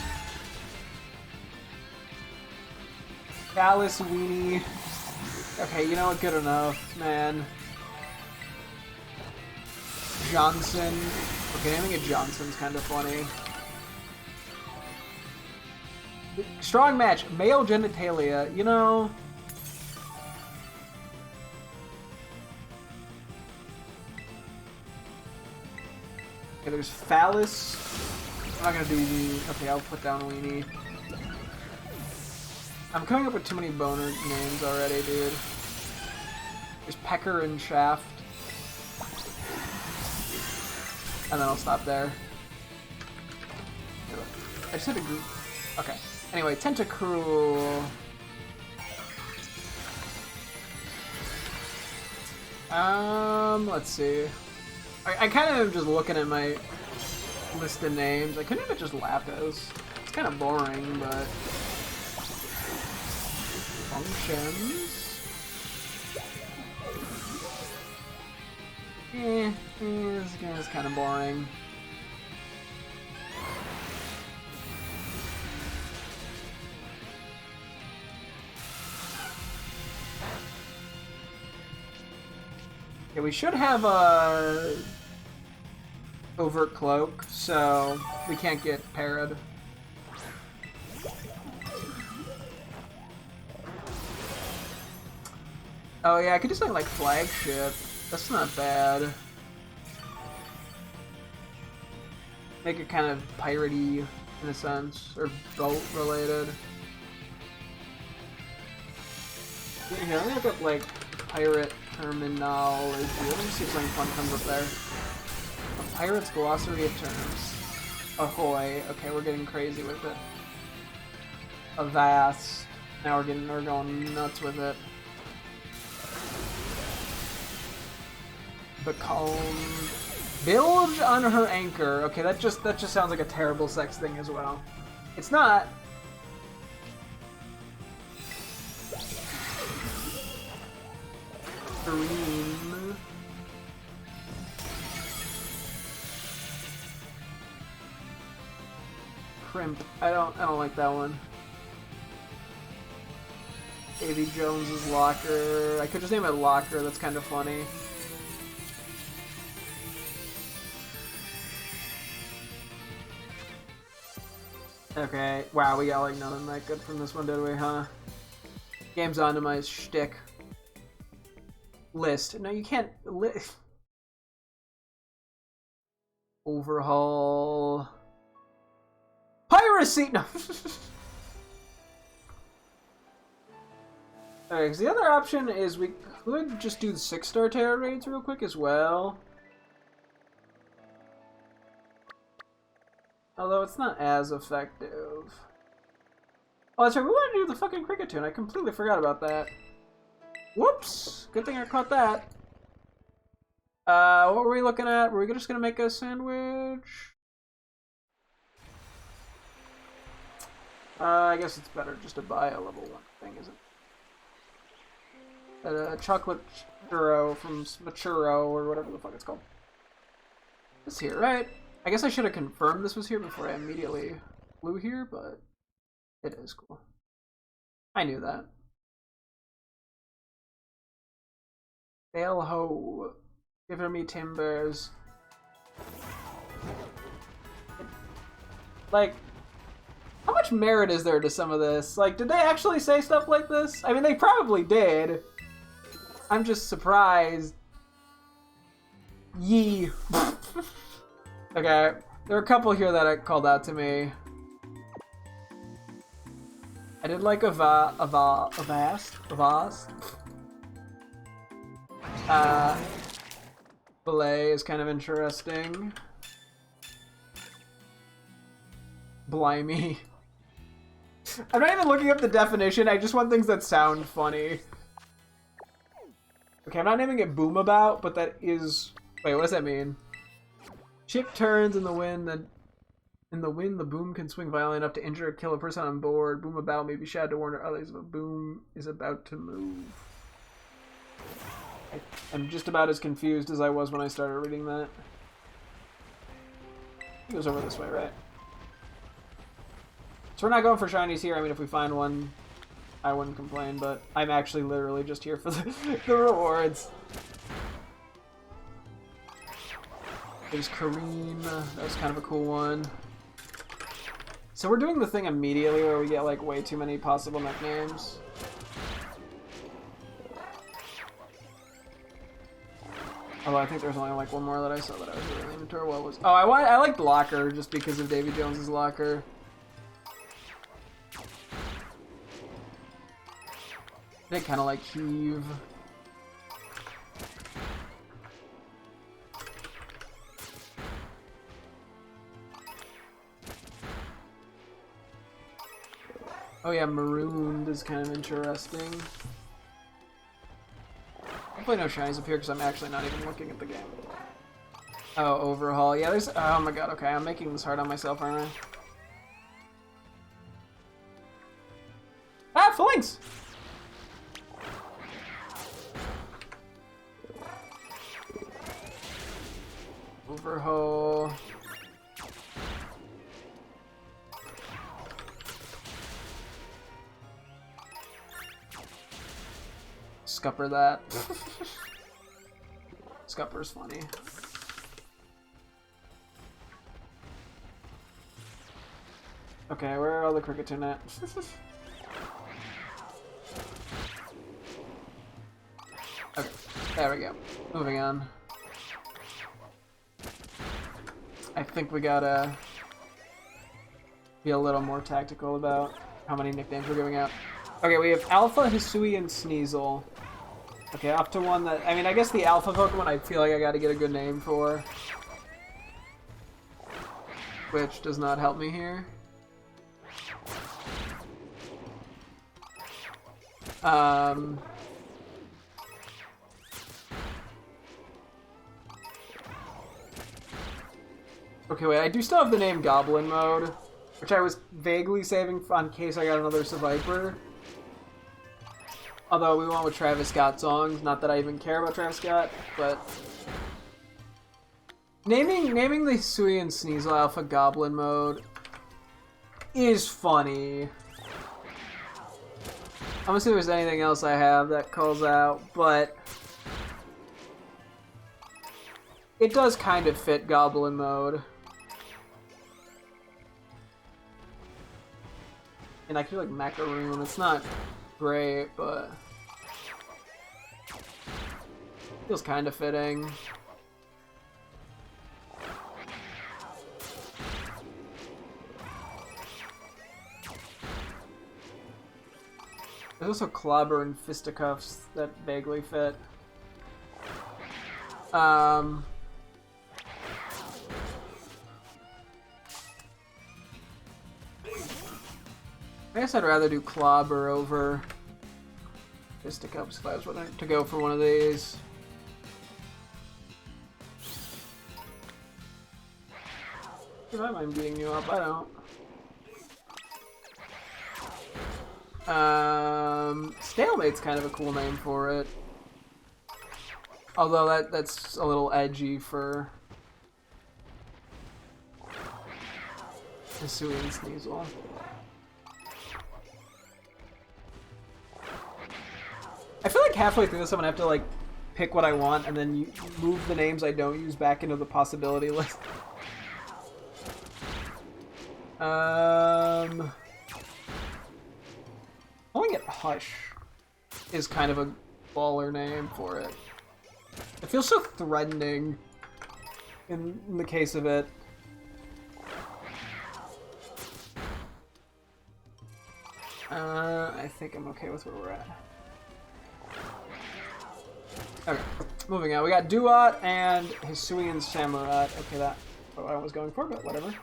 [SPEAKER 1] Phallus, weenie. Okay, you know what? Good enough, man. Johnson. Okay, naming it Johnson's kind of funny. Strong match. Male genitalia. You know... Okay, there's Phallus. I'm not gonna do weenie. Okay, I'll put down weenie. I'm coming up with too many boner names already, dude. There's Pecker and Shaft. And then I'll stop there. I just had a group. Okay. Anyway, Tentacruel. Let's see. I kind of am just looking at my list of names. I couldn't have it just Lapis. It's kind of boring, but... Functions? This is kind of boring. Yeah, we should have a overt cloak, so we can't get parried. Oh yeah, I could do something like flagship. That's not bad. Make it kind of piratey in a sense, or boat related. Yeah, let me look up like pirate terminology. Let me see if something fun comes up there. A pirate's glossary of terms. Ahoy. Okay, we're getting crazy with it. Avast. Now we're going nuts with it. Becalmed. Bilge on her anchor. Okay, that just sounds like a terrible sex thing as well. It's not. Green. Crimp. I don't like that one. Davy Jones's locker. I could just name it locker. That's kind of funny. Okay. Wow, we got like nothing that good from this one, did we, huh? Game's onto my shtick. List. No, you can't list. Overhaul. Piracy! No. Alright, because the other option is we could just do the 6-star Tera Raids real quick as well. Although it's not as effective. Oh, that's right, we wanted to do the fucking cricket tune. I completely forgot about that. Whoops! Good thing I caught that. What were we looking at? Were we just gonna make a sandwich? I guess it's better just to buy a level 1 thing, isn't it? A chocolate churro from Smachurro, or whatever the fuck it's called. It's here, right? I guess I should have confirmed this was here before I immediately flew here, but it is cool. I knew that. Fail ho. Give me timbers. Like, how much merit is there to some of this? Like, did they actually say stuff like this? I mean, they probably did. I'm just surprised. Yee. Okay, there are a couple here that called out to me. I did like Avast. Belay is kind of interesting. Blimey. I'm not even looking up the definition, I just want things that sound funny. Okay, I'm not naming it Boomabout, but that is... Wait, what does that mean? Ship turns in the wind, the boom can swing violently enough to injure or kill a person on board. Boomabout may be shouted to warn others if a boom is about to move. I'm just about as confused as I was when I started reading that. It goes over this way, right? So we're not going for shinies here. I mean, if we find one, I wouldn't complain, but I'm actually literally just here for the rewards. There's Kareen. That was kind of a cool one. So we're doing the thing immediately where we get like way too many possible nicknames. Although I think there's only like one more that I saw that I was really leaning toward. What was? Oh, I liked Locker just because of Davy Jones's Locker. I kind of like Heave. Oh yeah, Marooned is kind of interesting. Hopefully no shinies appear because I'm actually not even looking at the game. Oh, Overhaul. Yeah, there's... Oh my god, okay, I'm making this hard on myself, aren't I? Ah, Flings! Overhaul... Scupper that. Scupper's funny. Okay, where are all the Cricketon at? Okay, there we go. Moving on. I think we gotta be a little more tactical about how many nicknames we're giving out. Okay, we have Alpha, Hisui, and Sneasel. Okay, off to one that... I mean, I guess the Alpha Pokemon I feel like I gotta get a good name for. Which does not help me here. Okay, wait, I do still have the name Goblin Mode, which I was vaguely saving in case I got another Survivor. Although we went with Travis Scott songs, not that I even care about Travis Scott, but... Naming the Hisui and Sneasel Alpha Goblin Mode is funny. I'm gonna see if there's anything else I have that calls out, but... It does kind of fit Goblin Mode. And I feel like Macaroon, it's not great, but... Feels kind of fitting. There's also Clobber and Fisticuffs that vaguely fit. I guess I'd rather do Clobber over Fisticuffs if I was willing to go for one of these. If I mind beating you up, I don't. Stalemate's kind of a cool name for it. Although that's a little edgy for Hisui and Sneasel. I feel like halfway through this I'm gonna have to like pick what I want and then move the names I don't use back into the possibility list. I want to get Hush is kind of a baller name for it. It feels so threatening in the case of it. I think I'm okay with where we're at. Okay, moving on. We got Duat and Hisui and Samurott. Okay, that's what I was going for, but whatever.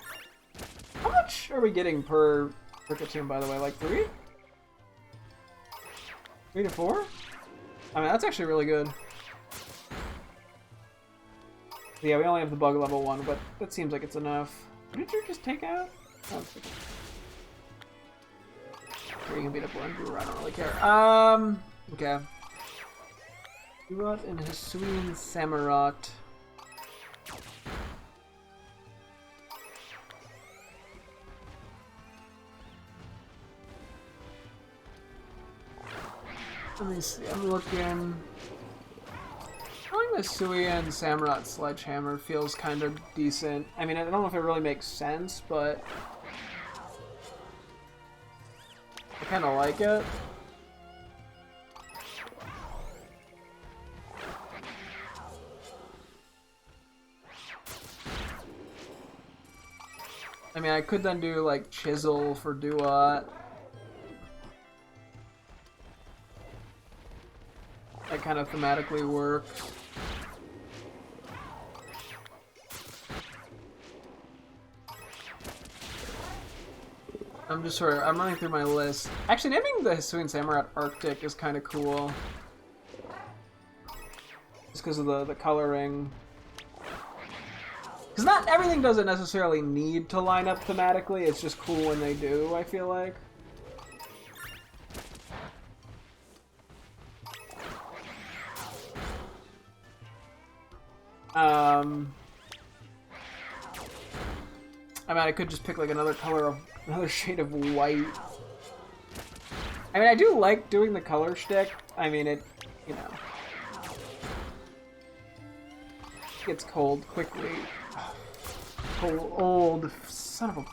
[SPEAKER 1] How much are we getting per Cricketune, by the way? Like 3? 3 to 4? I mean, that's actually really good. Yeah, we only have the bug level 1, but that seems like it's enough. What did you just take out? Oh, okay. Sure, you can beat up one Brewer, I don't really care. Okay. Duat and Hisui and Samurott. Let me see, I'm looking. I think the Hisui and Samurott Sledgehammer feels kind of decent. I mean, I don't know if it really makes sense, but I kind of like it. I mean, I could then do like Chisel for Duat. That kind of thematically works. I'm running through my list. Actually, naming the Hisui and Samurott Arctic is kind of cool. Just because of the coloring. Because not everything doesn't necessarily need to line up thematically, it's just cool when they do, I feel like. I mean, I could just pick like another shade of white. I mean, I do like doing the color shtick. I mean, it, you know. gets cold quickly. Cold. Son of a...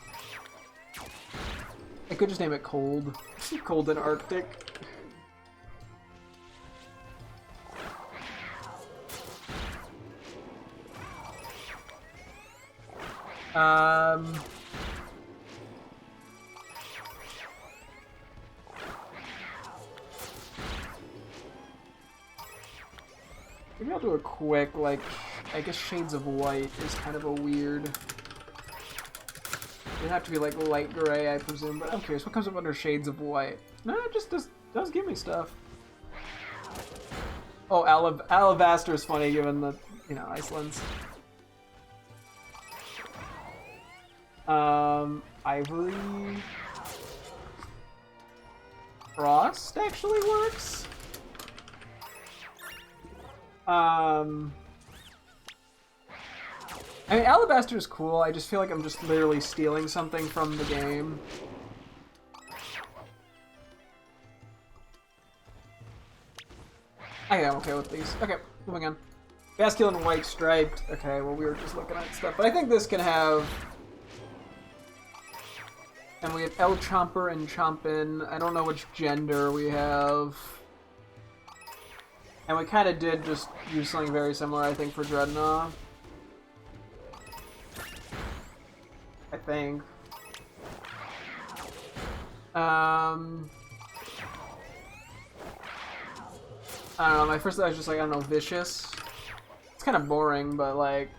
[SPEAKER 1] I could just name it Cold. Cold and Arctic. Maybe I'll do a quick, like, I guess Shades of White is kind of a weird... It'd have to be like light gray, I presume, but I'm curious, what comes up under Shades of White? No, it just does give me stuff. Oh, Alabaster is funny given the, you know, Iceland's. Ivory... Frost actually works. I mean, Alabaster is cool. I just feel like I'm just literally stealing something from the game. Okay, I'm okay with these. Okay, moving on. Basculin White Striped. Okay, well, we were just looking at stuff. But I think this can have... And we have El Chomper and Chompin. I don't know which gender we have. And we kind of did just use something very similar, I think, for Dreadnought. I think. I don't know, my first thought was just like, I don't know, Vicious. It's kind of boring, but like...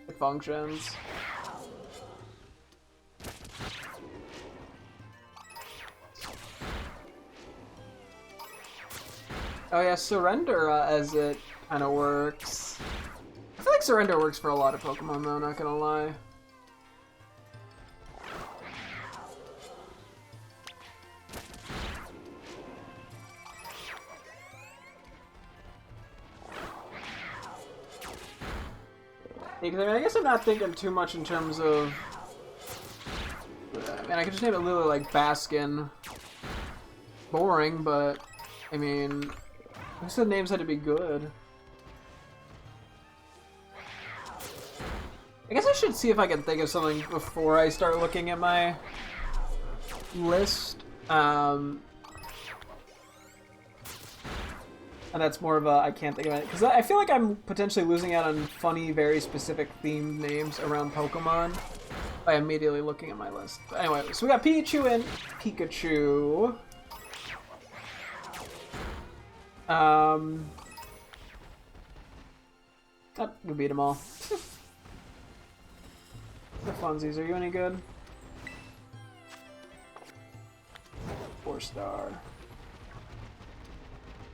[SPEAKER 1] It functions. Oh yeah, Surrender as it kind of works. I feel like Surrender works for a lot of Pokemon though, not gonna lie. Because I mean, I guess I'm not thinking too much in terms of... I mean, I could just name it literally like Baskin. Boring, but... I mean... Who said names had to be good? I guess I should see if I can think of something before I start looking at my list. And that's more of a I can't think of it. Because I feel like I'm potentially losing out on funny, very specific themed names around Pokemon by immediately looking at my list. But anyway, so we got Pikachu and Pikachu. We beat them all. The funsies, are you any good? 4-star.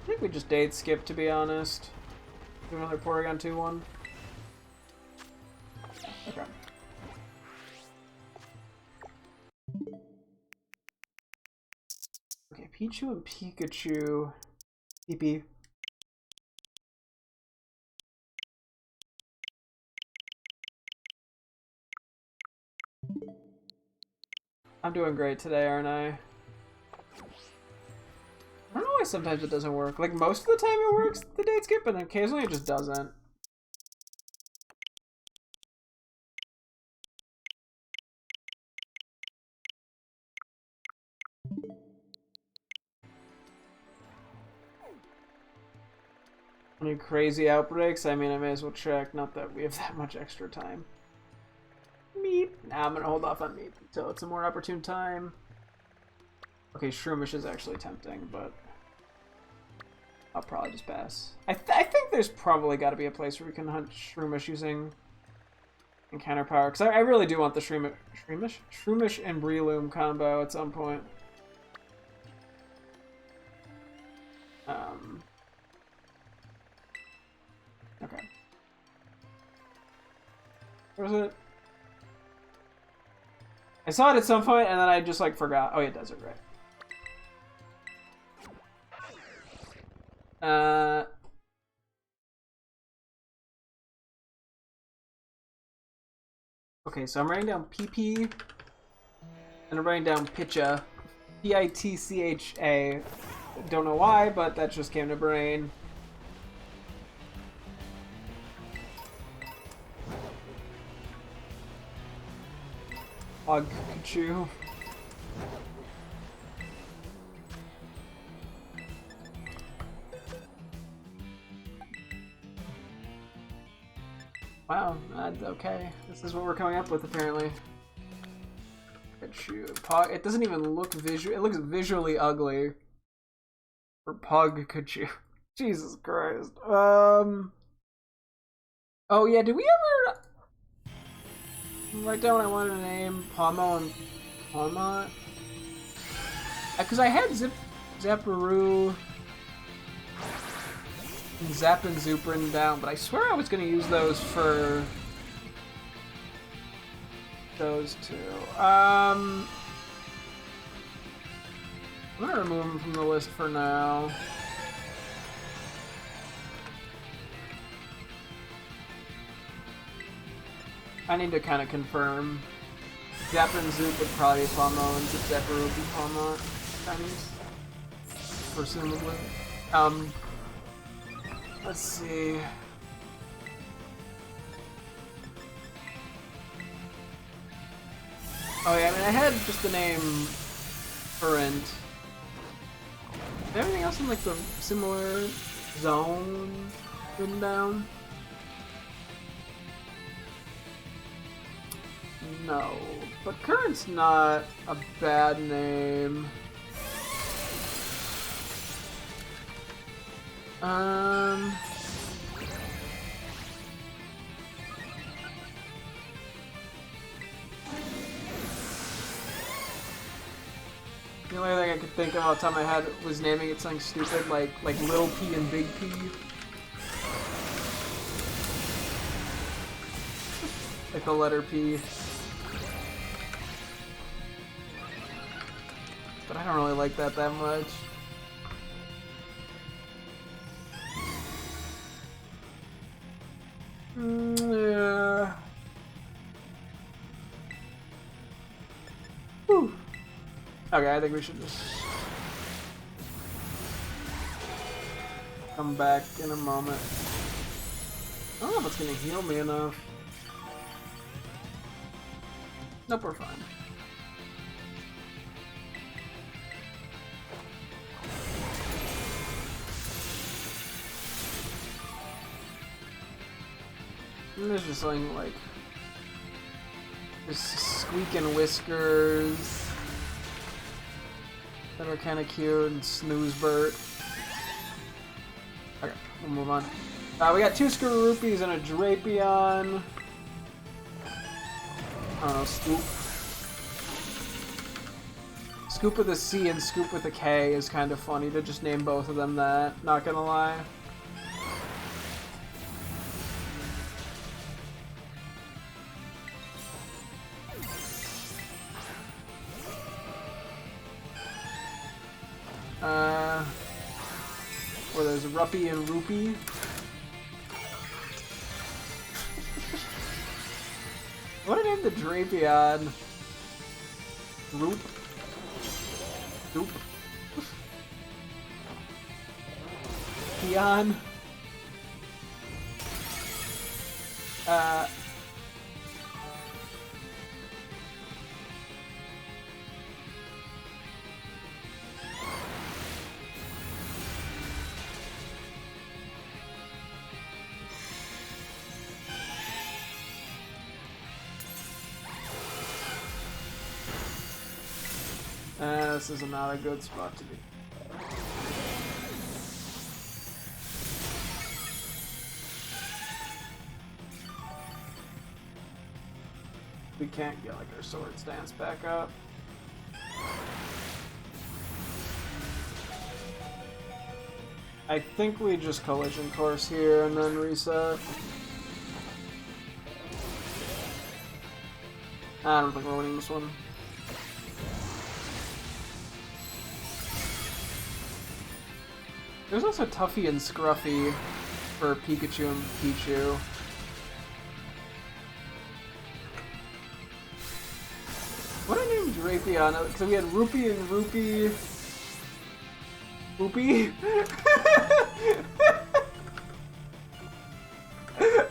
[SPEAKER 1] I think we just date skip, to be honest. Do another Porygon 2-1. Okay. Okay, Pichu and Pikachu. PP. I'm doing great today, aren't I? I don't know why sometimes it doesn't work. Like, most of the time it works, the date skip, and then occasionally it just doesn't. Any crazy outbreaks? I mean, I may as well check. Not that we have that much extra time. Meep. Nah, I'm gonna hold off on Meep until it's a more opportune time. Okay, Shroomish is actually tempting, but I'll probably just pass. I think there's probably got to be a place where we can hunt Shroomish using Encounter Power, because I really do want the Shroomish and Breloom combo at some point. Okay. Where was it? I saw it at some point, and then I just, like, forgot. Oh, yeah, Desert, right. Okay, so I'm writing down PP, and I'm writing down Pitcha. Pitcha. Don't know why, but that just came to brain. Pikachu. Wow, okay. This is what we're coming up with, apparently. Pikachu. It doesn't even look visual. It looks visually ugly. For Pikachu. Jesus Christ. Oh yeah, did we ever write down what I wanted to name Pomo and Pawmot? Because I had Zapparoo and Zap and Zoop written down, but I swear I was going to use those for those two. I'm going to remove them from the list for now. I need to kind of confirm. Zap and Zoop would probably be Pomo, and Zapparoo would be Pawmot. Chinese. Presumably. Let's see. Oh yeah, I mean I had just the name Current. Is there anything else in like the similar zone written down? No, but Current's not a bad name. The only thing I could think of off the top of my head was naming it something stupid like Little P and Big P. Like the letter P. But I don't really like that much. Yeah. Whew. Okay, I think we should just come back in a moment. I don't know if it's gonna heal me enough. Nope, we're fine. And there's just something like just squeaking whiskers that are kind of cute, and Snoozebert. Okay, we'll move on. We got 2 Skarupies and a Drapion. I don't know, Scoop. Scoop with a C and Scoop with a K is kind of funny to just name both of them that, not gonna lie. Where there's Ruppy and Rupee. What did I name the Drapion? Roop? Doop? Peon? This is not a good spot to be. We can't get like our sword stance back up. I think we just collision course here and then reset. I don't think we're winning this one. There's also Tuffy and Scruffy for Pikachu and Pichu. What I named Drapion? So we had Rupee and Rupee. Rupee?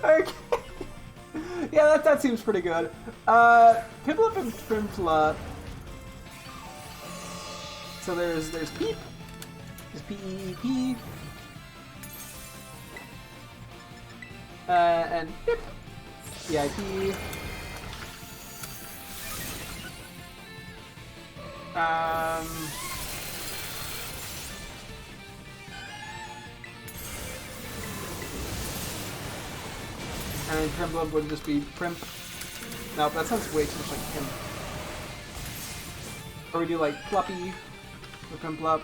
[SPEAKER 1] Okay. Yeah, that seems pretty good. Piplup and Primplup. So there's Peep. There's P-E-E-P. And Pip. P-I-P. And then Primplup would just be Primp. Nope, that sounds way too much like him. Or we do like Pluppy for Primplup.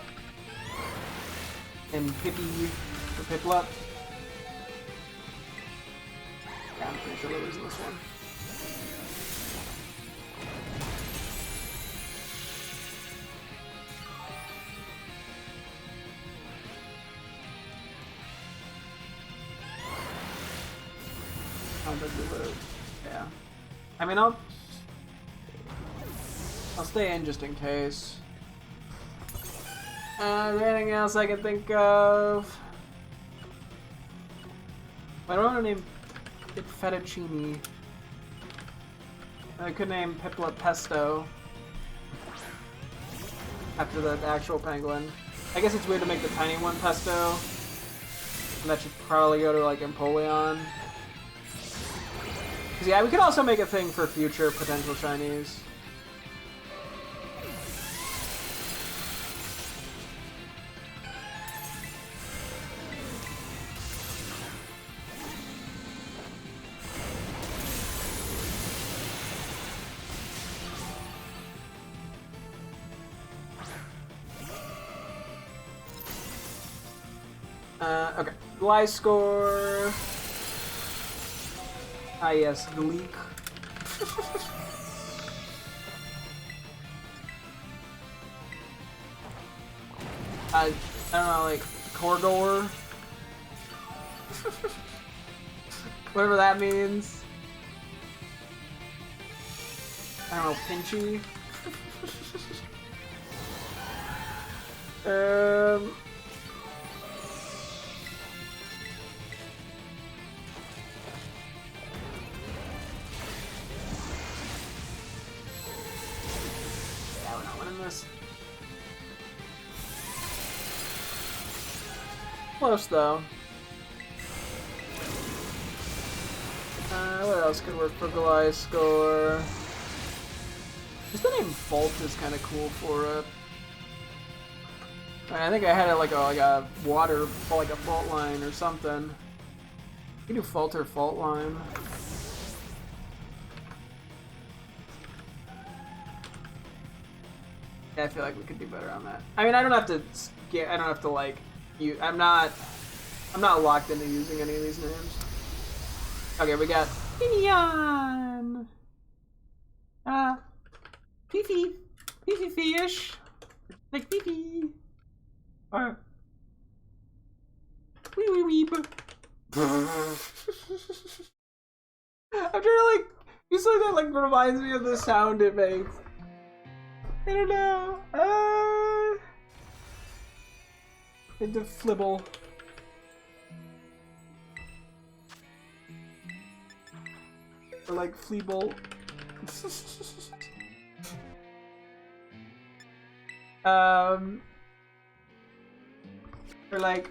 [SPEAKER 1] And Pippy for Piplup. Yeah, I'm pretty sure we're losing this one. Yeah. I mean, I'll stay in just in case. Anything else I can think of? I don't want to name it Fettuccine. I could name Piplup Pesto after the actual penguin. I guess it's weird to make the tiny one Pesto. And that should probably go to like Empoleon. Yeah, we could also make a thing for future potential shinies. Okay. Gliscor. Ah yes, Gleek. I don't know, like Corgor? Whatever that means. I don't know, Pinchy? Close though. What else could work for Gliscor? Just the name Volt is kind of cool for it. I think I had it like a water, like a fault line or something. You can do fault or fault line. Yeah, I feel like we could do better on that. I mean, I don't have to like. I'm not locked into using any of these names. Okay, we got Pinion. Fifi fish, like Fifi. Or wee weep. I'm trying to like do something that like reminds me of the sound it makes. I don't know. Into Flibble. Or like Fleeble. Or like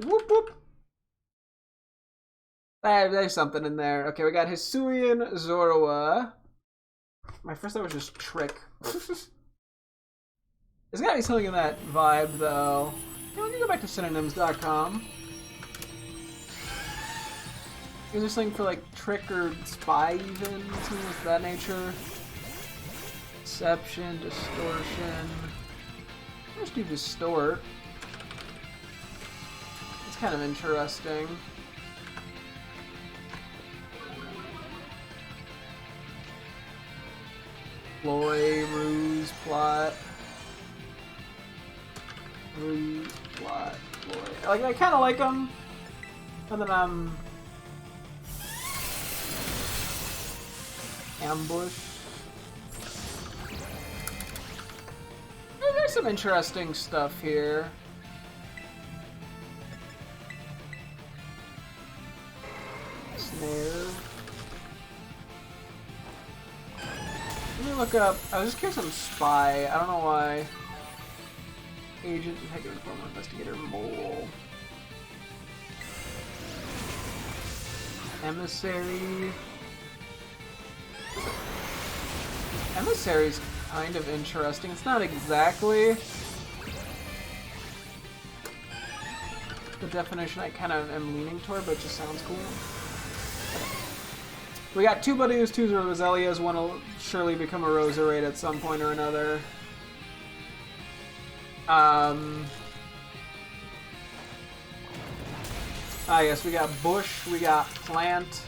[SPEAKER 1] whoop whoop. There's something in there. Okay, we got Hisuian Zorua. My first thought was just Trick. There's gotta be something in that vibe, though. Yeah, we can go back to synonyms.com. Is there something for, like, Trick or Spy, even? Something of that nature? Deception, Distortion. Let's do Distort. It's kind of interesting. Ploy, Ruse, Plot. Ruse, Plot, Ploy. Like, I kind of like them. And then, Ambush. There's some interesting stuff here. Snare. me look up. I was just curious on spy. I don't know why. Agent, detective, informer, investigator, mole. Emissary. Emissary's kind of interesting. It's not exactly the definition I kind of am leaning toward, but it just sounds cool. We got 2 Budeos, 2 Roselias. One will surely become a Roserade at some point or another. Yes, we got bush, we got plant.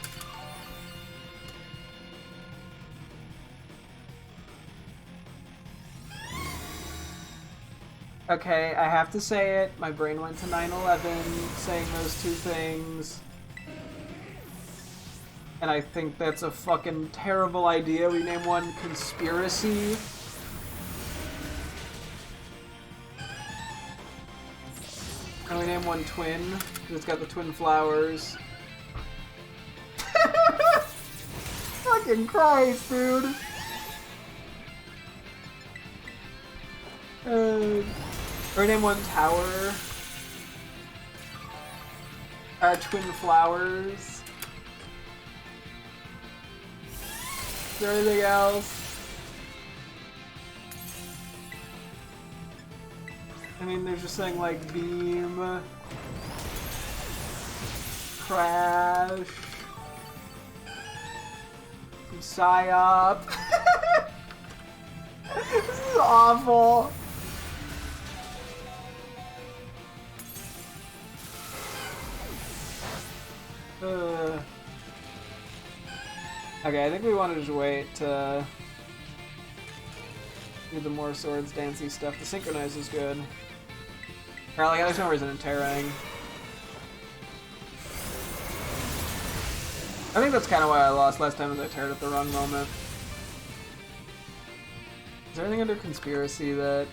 [SPEAKER 1] Okay, I have to say it. My brain went to 9/11 saying those 2 things. And I think that's a fucking terrible idea. We name one conspiracy. And we name one twin, because it's got the twin flowers. Fucking Christ, dude. Or name one tower. Twin flowers. Is there anything else? I mean, they're just saying like beam, crash, psyop. This is awful. Okay, I think we want to just wait to do the more swords dancey stuff. The synchronize is good. Or like, there's no reason in terraing. I think that's kind of why I lost last time, is I teared at the wrong moment. Is there anything under conspiracy that...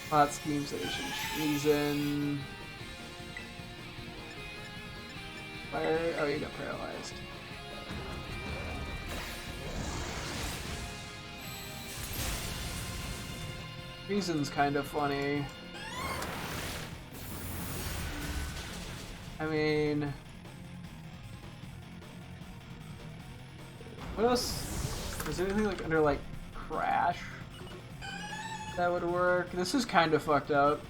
[SPEAKER 1] Plot scheme, sedition, treason... Fire... Oh, you got paralyzed. Treason's kind of funny. I mean... What else? Is there anything like under like crash that would work? This is kind of fucked up.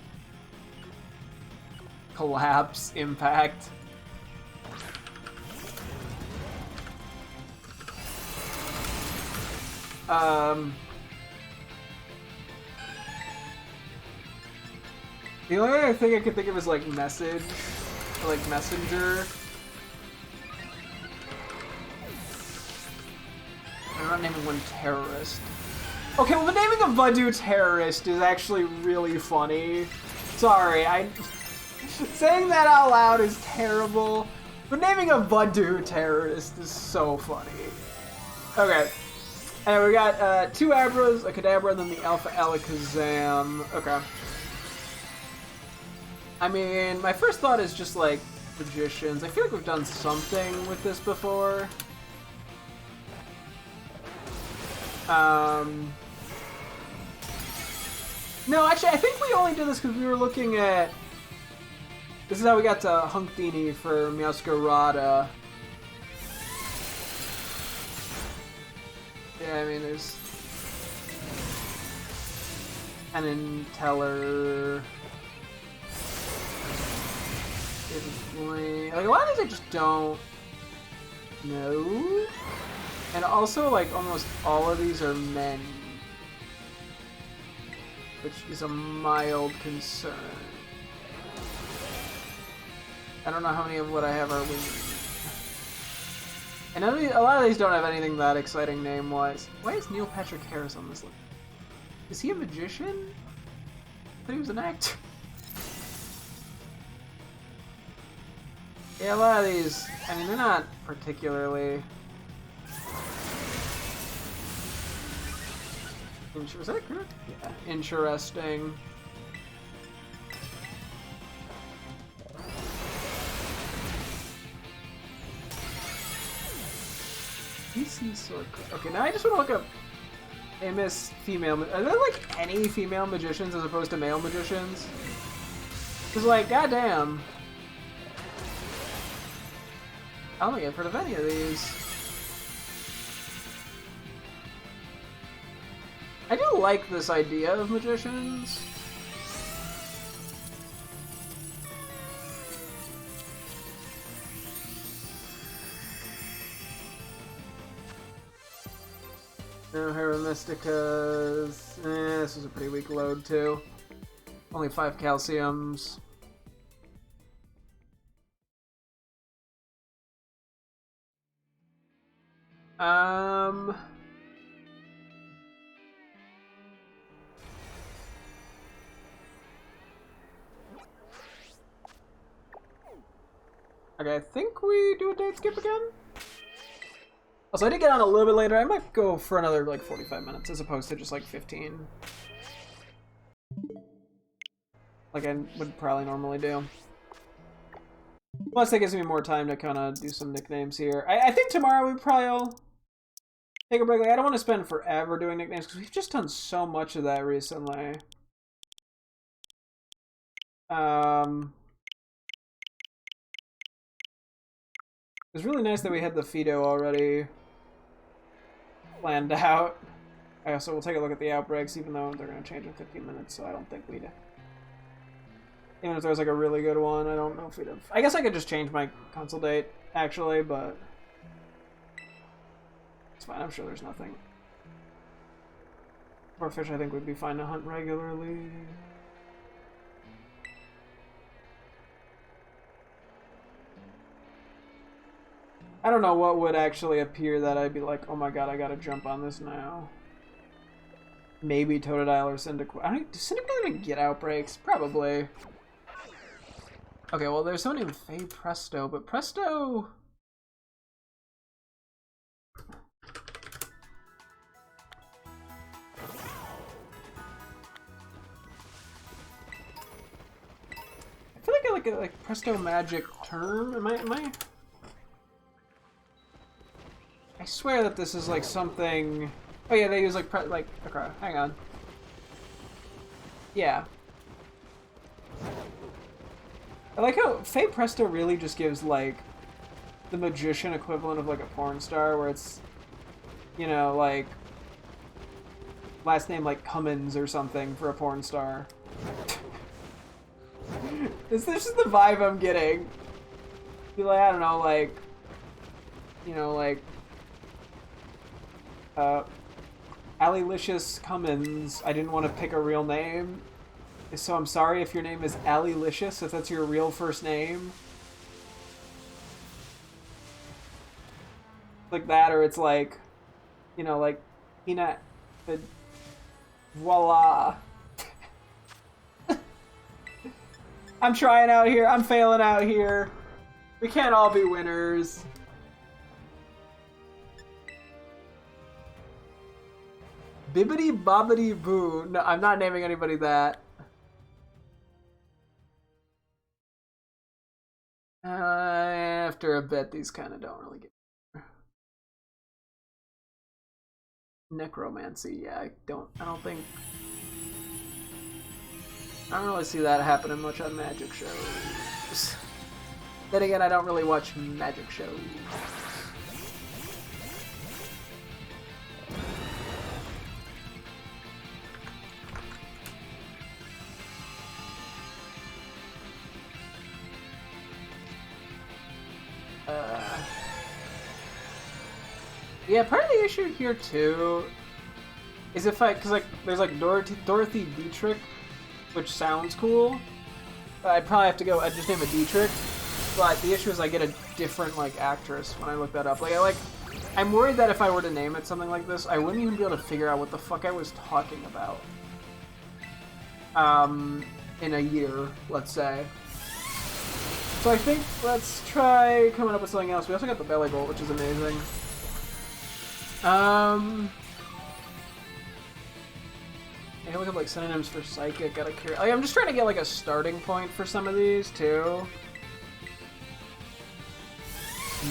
[SPEAKER 1] Collapse, impact. The only other thing I could think of is like message, or like messenger. I'm not naming one terrorist. Okay, well the naming a Voodoo terrorist is actually really funny. Sorry, saying that out loud is terrible, but naming a Voodoo terrorist is so funny. Okay. And we got 2 Abras, a Kadabra, and then the Alpha Alakazam. Okay. I mean, my first thought is just like magicians. I feel like we've done something with this before. No, actually, I think we only did this because we were looking at... This is how we got to Hunkdini for Meowscarada. Yeah, I mean, there's... Cannon Teller... Like, a lot of these I just don't know. And also, like, almost all of these are men. Which is a mild concern. I don't know how many of what I have are women. And a lot of these don't have anything that exciting name-wise. Why is Neil Patrick Harris on this list? Is he a magician? I thought he was an actor. Yeah, a lot of these, I mean, they're not particularly... Is that correct? Yeah, interesting. PC Sword. Okay, now I just want to look up famous female. Are there like any female magicians as opposed to male magicians? Because, like, goddamn. I don't think I've heard of any of these. I do like this idea of magicians. No Hera Mysticas. This was a pretty weak load too. Only 5 calciums. Okay, I think we do a date skip again. Also, I did get on a little bit later. I might go for another like 45 minutes as opposed to just like 15. Like I would probably normally do. Plus, that gives me more time to kind of do some nicknames here. I think tomorrow we probably will take a break. Like, I don't want to spend forever doing nicknames because we've just done so much of that recently. It was really nice that we had the Fido already planned out. I also will take a look at the outbreaks, even though they're going to change in 15 minutes, so I don't think we'd... Even if there was like a really good one, I don't know if we'd have... I guess I could just change my console date, actually, but... It's fine, I'm sure there's nothing. For fish, I think we'd be fine to hunt regularly. I don't know what would actually appear that I'd be like, oh my god, I gotta jump on this now. Maybe Totodile or Cyndaquil. I don't. Does Cyndaquil even get outbreaks? Probably. Okay, well, there's someone named Faye Presto, but Presto. I feel like I like a Presto magic term. Am I? I swear that this is like something. Oh yeah, they use like okay, hang on. Yeah. I like how Faye Presto really just gives like the magician equivalent of like a porn star, where it's, you know, like last name like Cummins or something for a porn star. This is the vibe I'm getting. Be like, I don't know, like, you know, like. Allylicious Cummins. I didn't want to pick a real name, so I'm sorry if your name is Allylicious, if that's your real first name. Like that, or it's like, you know, like, Peanut. Voila. I'm trying out here. I'm failing out here. We can't all be winners. Bibbidi bobbidi boo. No, I'm not naming anybody that. After a bit, these kind of don't really get. Necromancy, yeah, I don't think. I don't really see that happening much on magic shows. Then again, I don't really watch magic shows. Yeah, part of the issue here too is if cause like there's like Dorothy Dietrich, which sounds cool. I'd probably have to go. I'd just name it Dietrich, but the issue is I get a different like actress when I look that up. I'm worried that if I were to name it something like this, I wouldn't even be able to figure out what the fuck I was talking about. In a year, let's say. So I think let's try coming up with something else. We also got the belly bolt, which is amazing. Yeah, look up like synonyms for psychic. Gotta carry. Like, I'm just trying to get like a starting point for some of these too.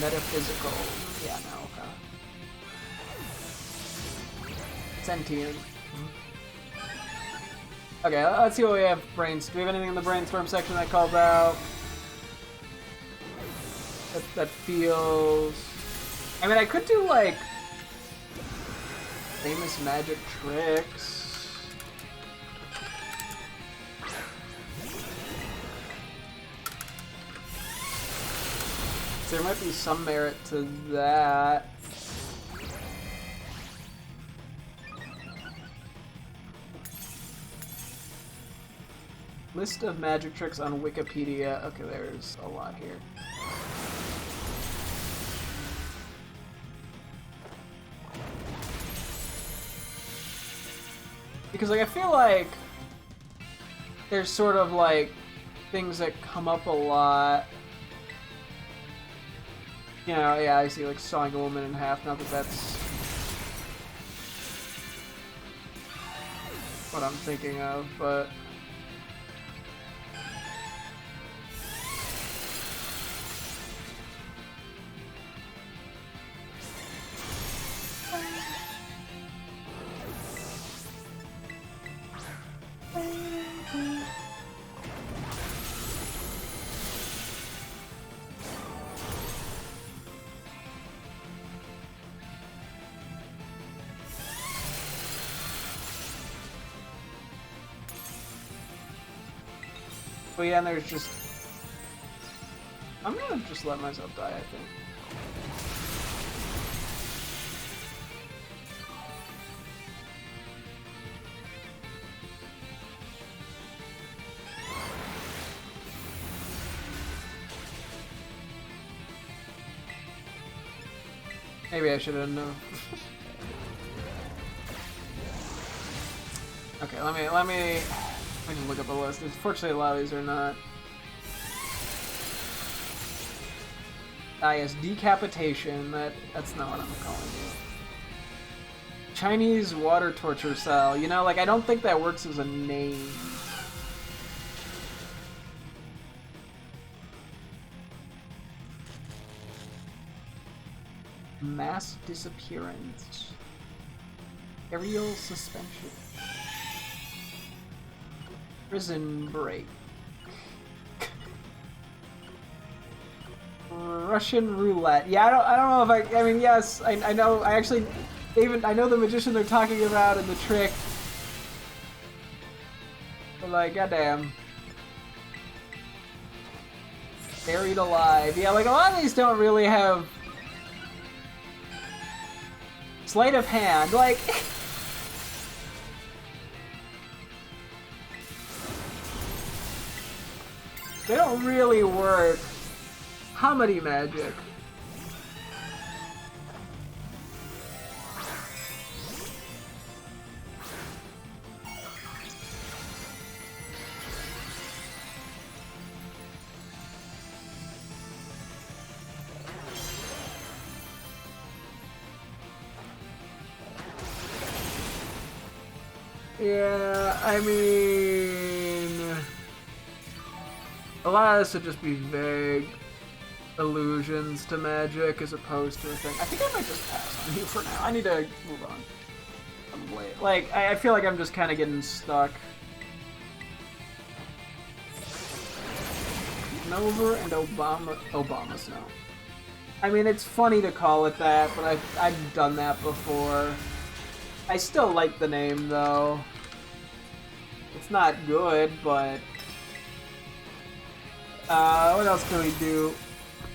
[SPEAKER 1] Metaphysical. Yeah, no. Okay. Sentient. Okay, let's see what we have. Brains. Do we have anything in the brainstorm section that calls out? That feels... I mean, I could do, like... famous magic tricks. So there might be some merit to that. List of magic tricks on Wikipedia. Okay, there's a lot here. Because, like, I feel like there's sort of, like, things that come up a lot. You know, yeah, I see, like, sawing a woman in half. Not that that's what I'm thinking of, but... But yeah, and there's just... I'm gonna just let myself die, I think. Maybe I should have known. Okay, let me just look up a list. Unfortunately, a lot of these are not. Ah, yes, decapitation. That's not what I'm calling it. Chinese water torture cell. You know, like, I don't think that works as a name. Mass disappearance. Aerial suspension. Prison break. Russian roulette. Yeah, I don't know if I mean, yes, I know, I actually, I know the magician they're talking about and the trick. But, like, goddamn. Buried alive. Yeah, like, a lot of these don't really have sleight of hand, like... They don't really work. Comedy magic. Yeah, I mean... A lot of this would just be vague allusions to magic as opposed to a thing. I think I might just pass on you for now. I need to move on. I'm late. Like, I feel like I'm just kind of getting stuck. Nova and Obama's no. I mean, it's funny to call it that, but I've done that before. I still like the name, though. It's not good, but... what else can we do?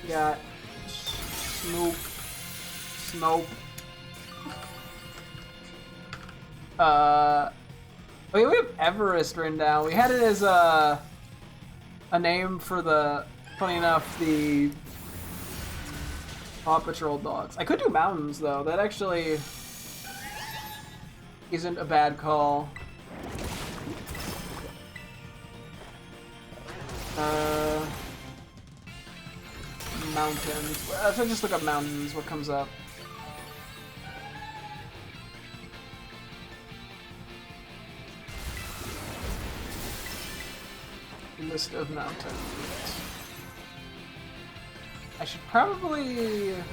[SPEAKER 1] We got... Snoop. Wait, we have Everest written down. We had it as a name for the... Funny enough, the... Paw Patrol dogs. I could do mountains, though. That actually... isn't a bad call. Mountains. If I just look up mountains, what comes up? List of mountains. I should probably... Let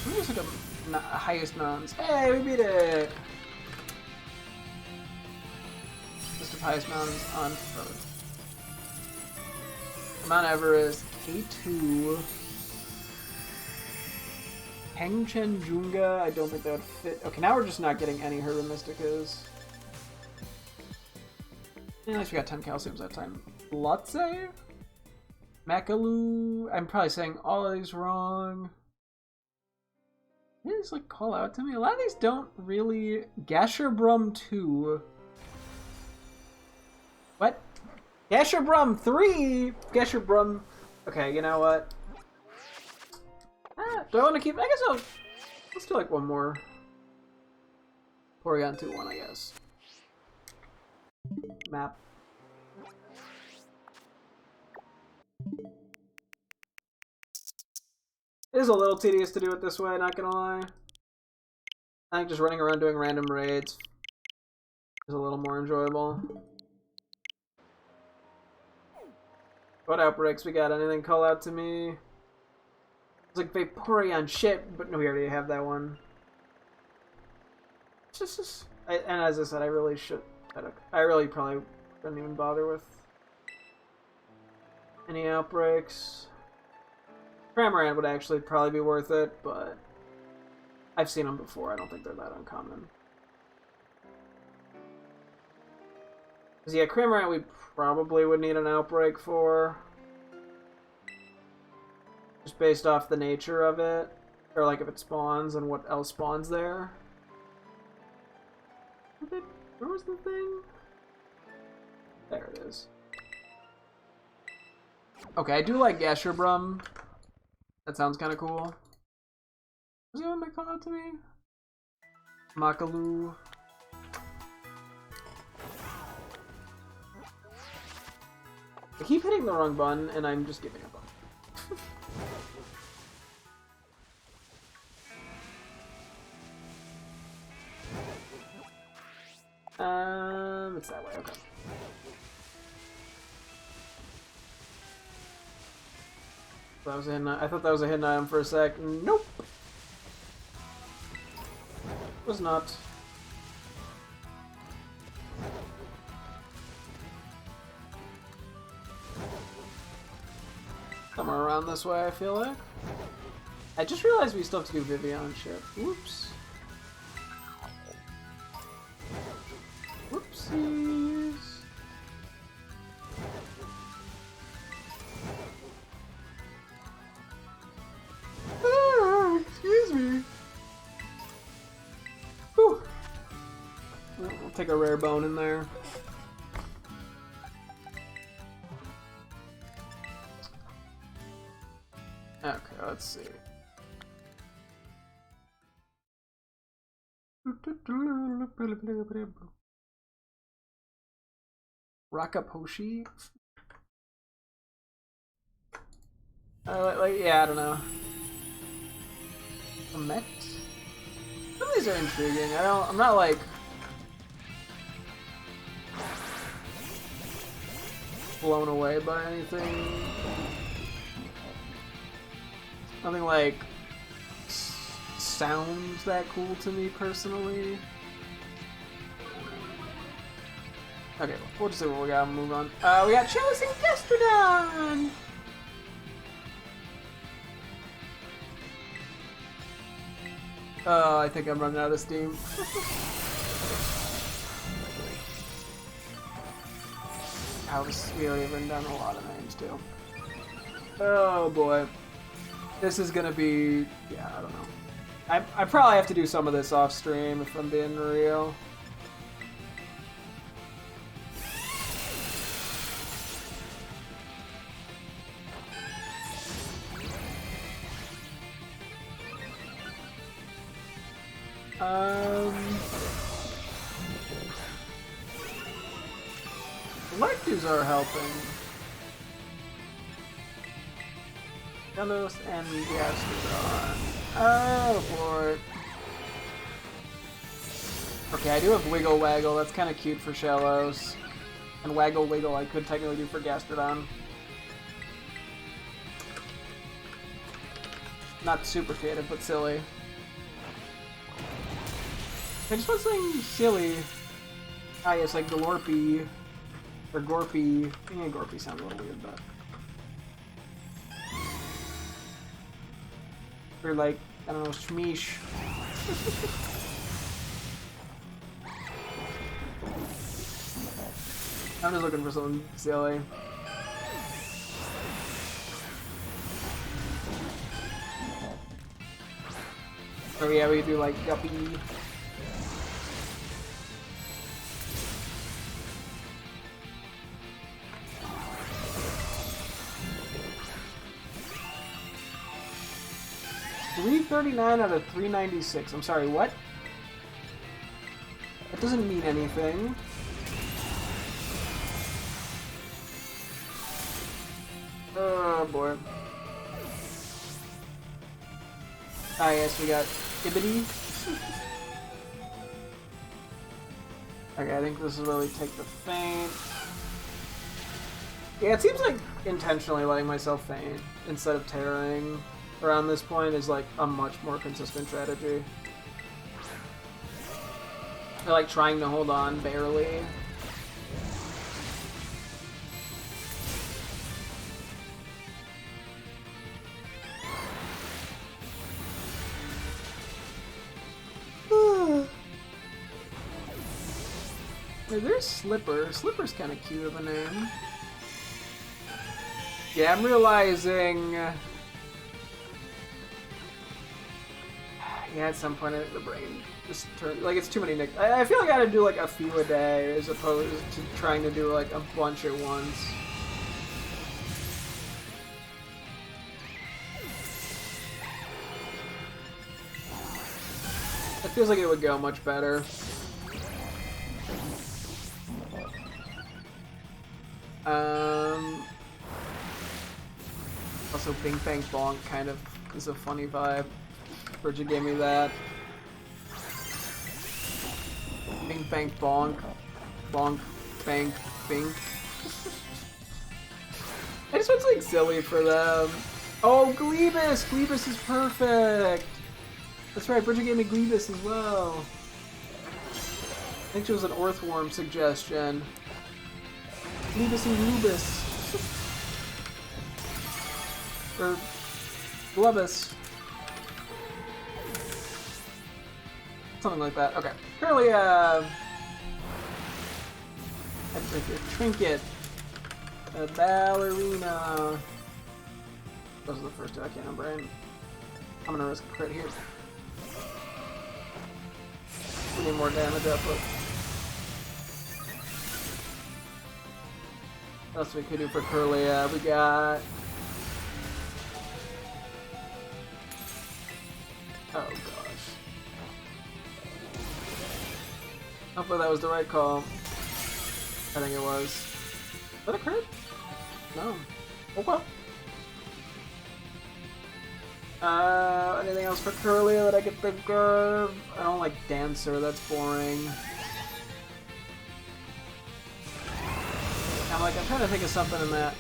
[SPEAKER 1] me just look up highest mountains. Hey, we beat it! List of highest mountains on Earth. Mount Everest, K2. Hengchenjunga, I don't think that would fit. Okay, now we're just not getting any Herba Mysticas. At least we got 10 calciums that time. Lotse? Makalu? I'm probably saying all of these wrong. These like call out to me. A lot of these don't really. Gasherbrum 2. What? Gasherbrum 3? Gasherbrum. Okay, you know what? Do I want to keep? I guess let's do like one more. Porygon 2-1, I guess. Map. It is a little tedious to do it this way, not gonna lie. I think just running around doing random raids is a little more enjoyable. What outbreaks we got? Anything call out to me? It's like Vaporeon shit, but no, we already have that one. It's just and as I said, I really probably didn't even bother with any outbreaks. Cramorant would actually probably be worth it, but I've seen them before. I don't think they're that uncommon. Because yeah, Cramorant we probably would need an outbreak for. Just based off the nature of it. Or like if it spawns and what else spawns there. Where was the thing? There it is. Okay, I do like Gasherbrum. That sounds kind of cool. Does anyone make call out to me? Makalu. I keep hitting the wrong button and I'm just giving up on it. It's that way, okay. That was a hidden, I thought that was a hidden item for a sec. Nope! It was not. Somewhere around this way, I feel like. I just realized we still have to do Vivian shit. Oops. Whoopsies. Ah, excuse me. Whew. We'll take a rare bone in there. Okay, let's see. Rakaposhi? Yeah, I don't know. A Met? Some of these are intriguing. I'm not like blown away by anything. Nothing like sounds that cool to me personally. Okay, we'll just see what we got and move on. We got Chalice and Gastrodon! Oh, I think I'm running out of steam. We already written down a lot of names too. Oh boy. This is gonna be... yeah, I don't know. I probably have to do some of this off stream if I'm being real. Lectors are helping. Hellos and Gastrodon. Oh boy. Okay, I do have Wiggle Waggle. That's kind of cute for Shellos. And Waggle Wiggle I could technically do for Gastrodon. Not super creative, but silly. I just want something silly. Ah, yes, like Galorpy. Or Gorpy. Yeah, Gorpy sounds a little weird, but. Or like, I don't know, Shmeesh. I'm just looking for something silly. Oh yeah, we could do like Guppy. $339 out of 396. I'm sorry, what? That doesn't mean anything. Oh boy. Ah yes, we got Ibbity. Okay, I think this is where we take the feint. Yeah, it seems like intentionally letting myself feint instead of tearing around this point is like a much more consistent strategy. I like trying to hold on barely. There's Slipper. Slipper's kind of cute of a name. Yeah, I'm realizing... Yeah, at some point the brain just turned... Like, it's too many nick... I feel like I gotta do, like, a few a day as opposed to trying to do, like, a bunch at once. It feels like it would go much better. Also, Bing Bang Bonk kind of is a funny vibe. Bridget gave me that. Bing Bang Bonk. Bonk. Bang. Bing. I just want something silly for them. Oh, Glebus! Glebus is perfect! That's right, Bridget gave me Glebus as well. I think it was an Earthworm suggestion. Glebus and Glubus. Or Glubus. Something like that. Okay. Currently, a Trinket. A Ballerina. Those are the first two I can't remember. I'm gonna risk a crit here. We need more damage output. What else we could do for Curlia? We got... Oh gosh. Hopefully that was the right call. I think it was. Is that a crit? No. Okay. Anything else for Curlia that I could think of? I don't like Dancer, that's boring. I'm trying to think of something in that.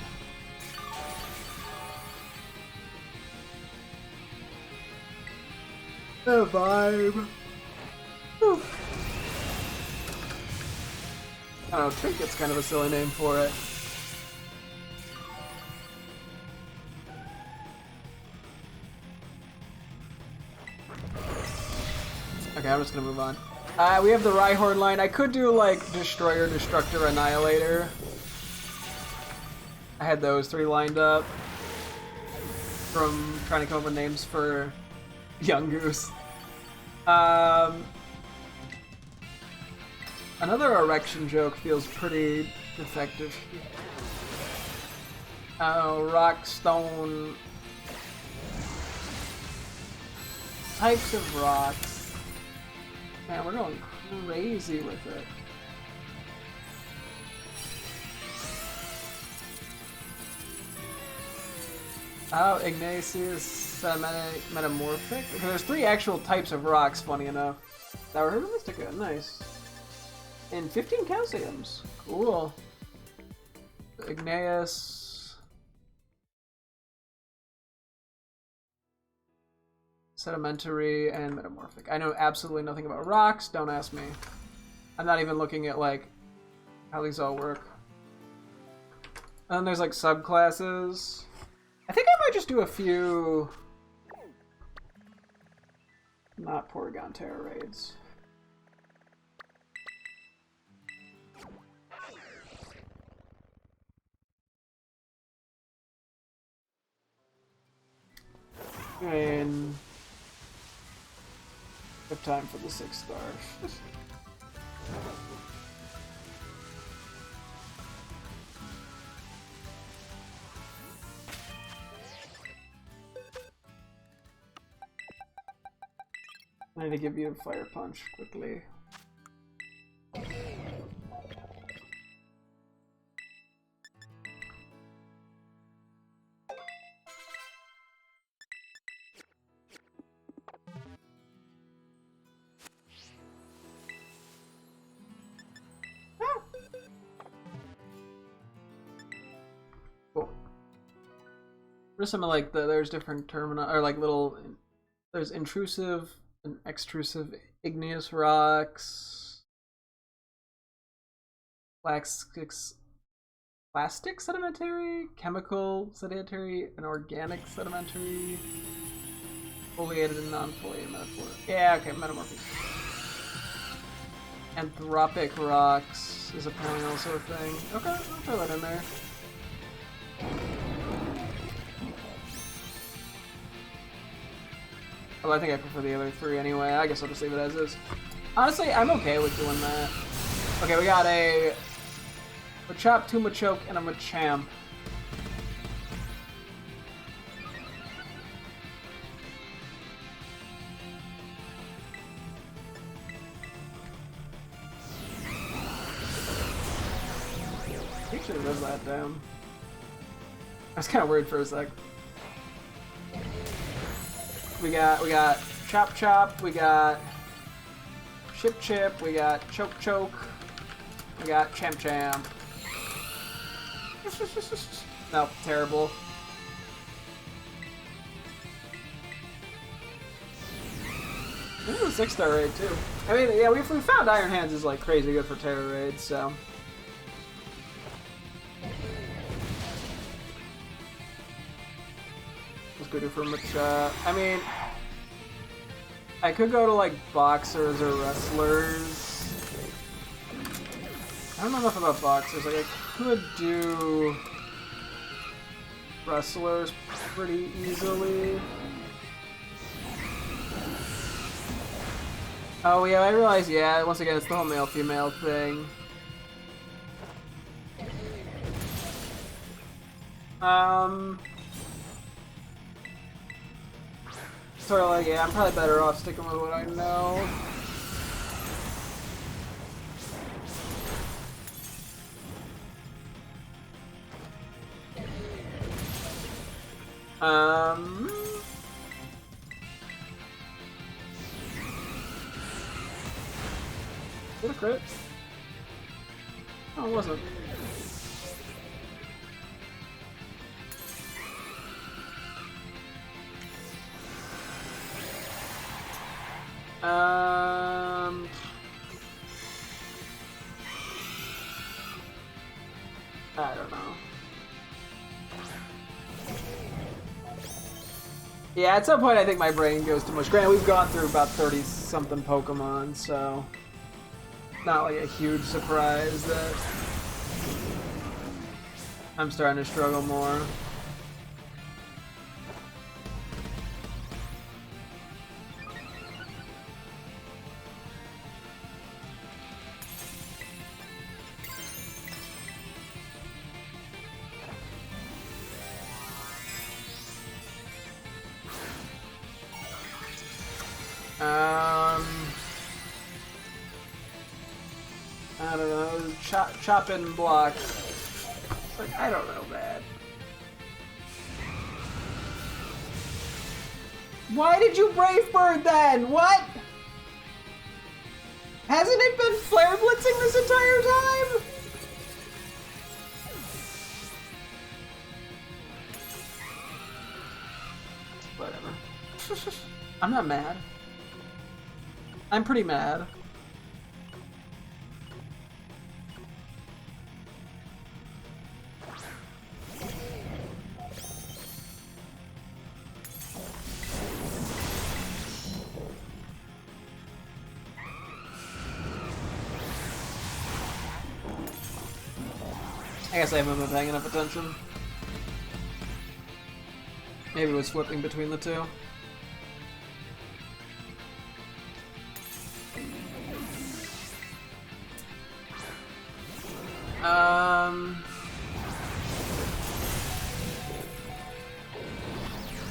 [SPEAKER 1] A vibe. Whew. I don't know, Trinket's kind of a silly name for it. Okay, I'm just gonna move on. We have the Rhyhorn line. I could do like Destroyer, Destructor, Annihilator. I had those three lined up from trying to come up with names for Young Goose. Another erection joke feels pretty effective. Rock, stone. Types of rocks. Man, we're going crazy with it. Oh, Ignatius Metamorphic? Okay, there's three actual types of rocks, funny enough. That were Mystica, nice. And 15 calciums. Cool. Igneous. sedimentary, and metamorphic. I know absolutely nothing about rocks. Don't ask me. I'm not even looking at like how these all work. And then there's like subclasses. I think I might just do a few not Porygon Tera Raids. I mean, I have time for the 6 star. I need to give you a fire punch quickly. Cool. There's some like there's different terminal or like little. There's intrusive and extrusive igneous rocks, plastic sedimentary, chemical sedimentary, and organic sedimentary, foliated and non-foliated metamorphic. Yeah, okay, metamorphic. Anthropic rocks is apparently also a thing. Okay, I'll throw that in there. Well, I think I prefer the other 3 anyway. I guess I'll just leave it as is. Honestly, I'm okay with doing that. Okay, we got a Machop, 2 Machoke, and a Machamp. He should have done that down. I was kind of worried for a sec. We got Chop Chop, we got Chip Chip, we got Choke Choke, we got Champ Champ. Nope, terrible. This is a 6 star raid too. I mean, yeah, we found Iron Hands is like crazy good for Tera Raids, so. Let's go do for much. I mean, I could go to like boxers or wrestlers. I don't know enough about boxers. Like I could do wrestlers pretty easily. Oh yeah, I realize. Yeah, once again, it's the whole male-female thing. Sort of like, yeah, I'm probably better off sticking with what I know. Is it a crit? Oh, it wasn't. I don't know. Yeah, at some point I think my brain goes too much. Granted, we've gone through about 30-something Pokemon, so not like a huge surprise that I'm starting to struggle more. I don't know, chop and block. Like, I don't know, man. Why did you Brave Bird then? What? Hasn't it been Flare Blitzing this entire time? Whatever. I'm not mad. I'm pretty mad. I guess I haven't been paying enough attention. Maybe it was flipping between the two.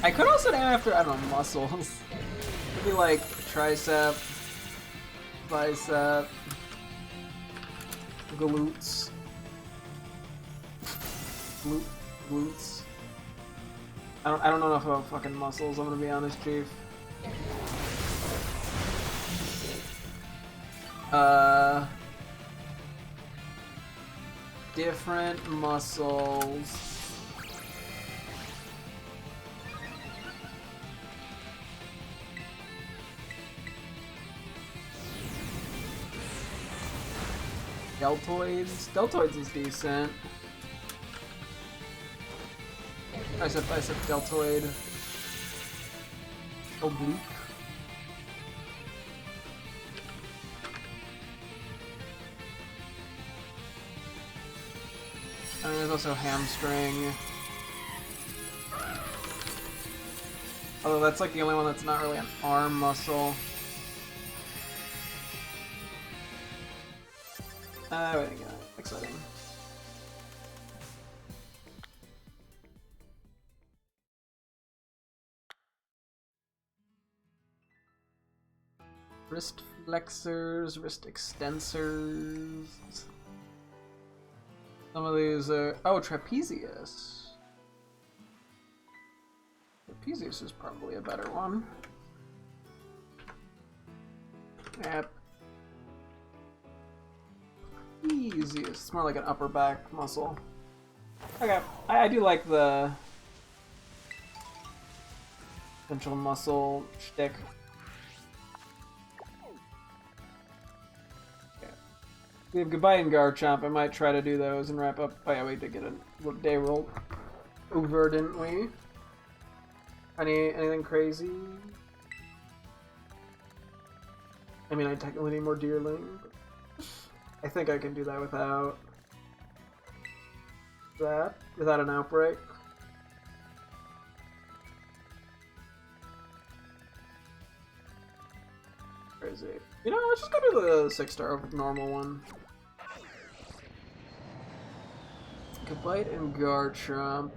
[SPEAKER 1] I could also name after, I don't know, muscles. It'd be like tricep, bicep, glutes. Glutes. I don't know enough about fucking muscles, I'm gonna be honest, Chief. Different muscles. Deltoids? Deltoids is decent. Bicep, deltoid. Oblique. And there's also hamstring. Although that's like the only one that's not really an arm muscle. There we go. Exciting. Wrist flexors, wrist extensors. Some of these are... Oh, trapezius. Trapezius is probably a better one. Yep. Trapezius. It's more like an upper back muscle. Okay, I do like the central muscle shtick. We have Goodbye and Garchomp. I might try to do those and wrap up. Oh yeah, we did get a day roll over, didn't we? Anything crazy? I mean, I technically need more Deerling. I think I can do that without an outbreak. Crazy. You know, let's just go to the 6-star normal one. Goodbye and Garchomp.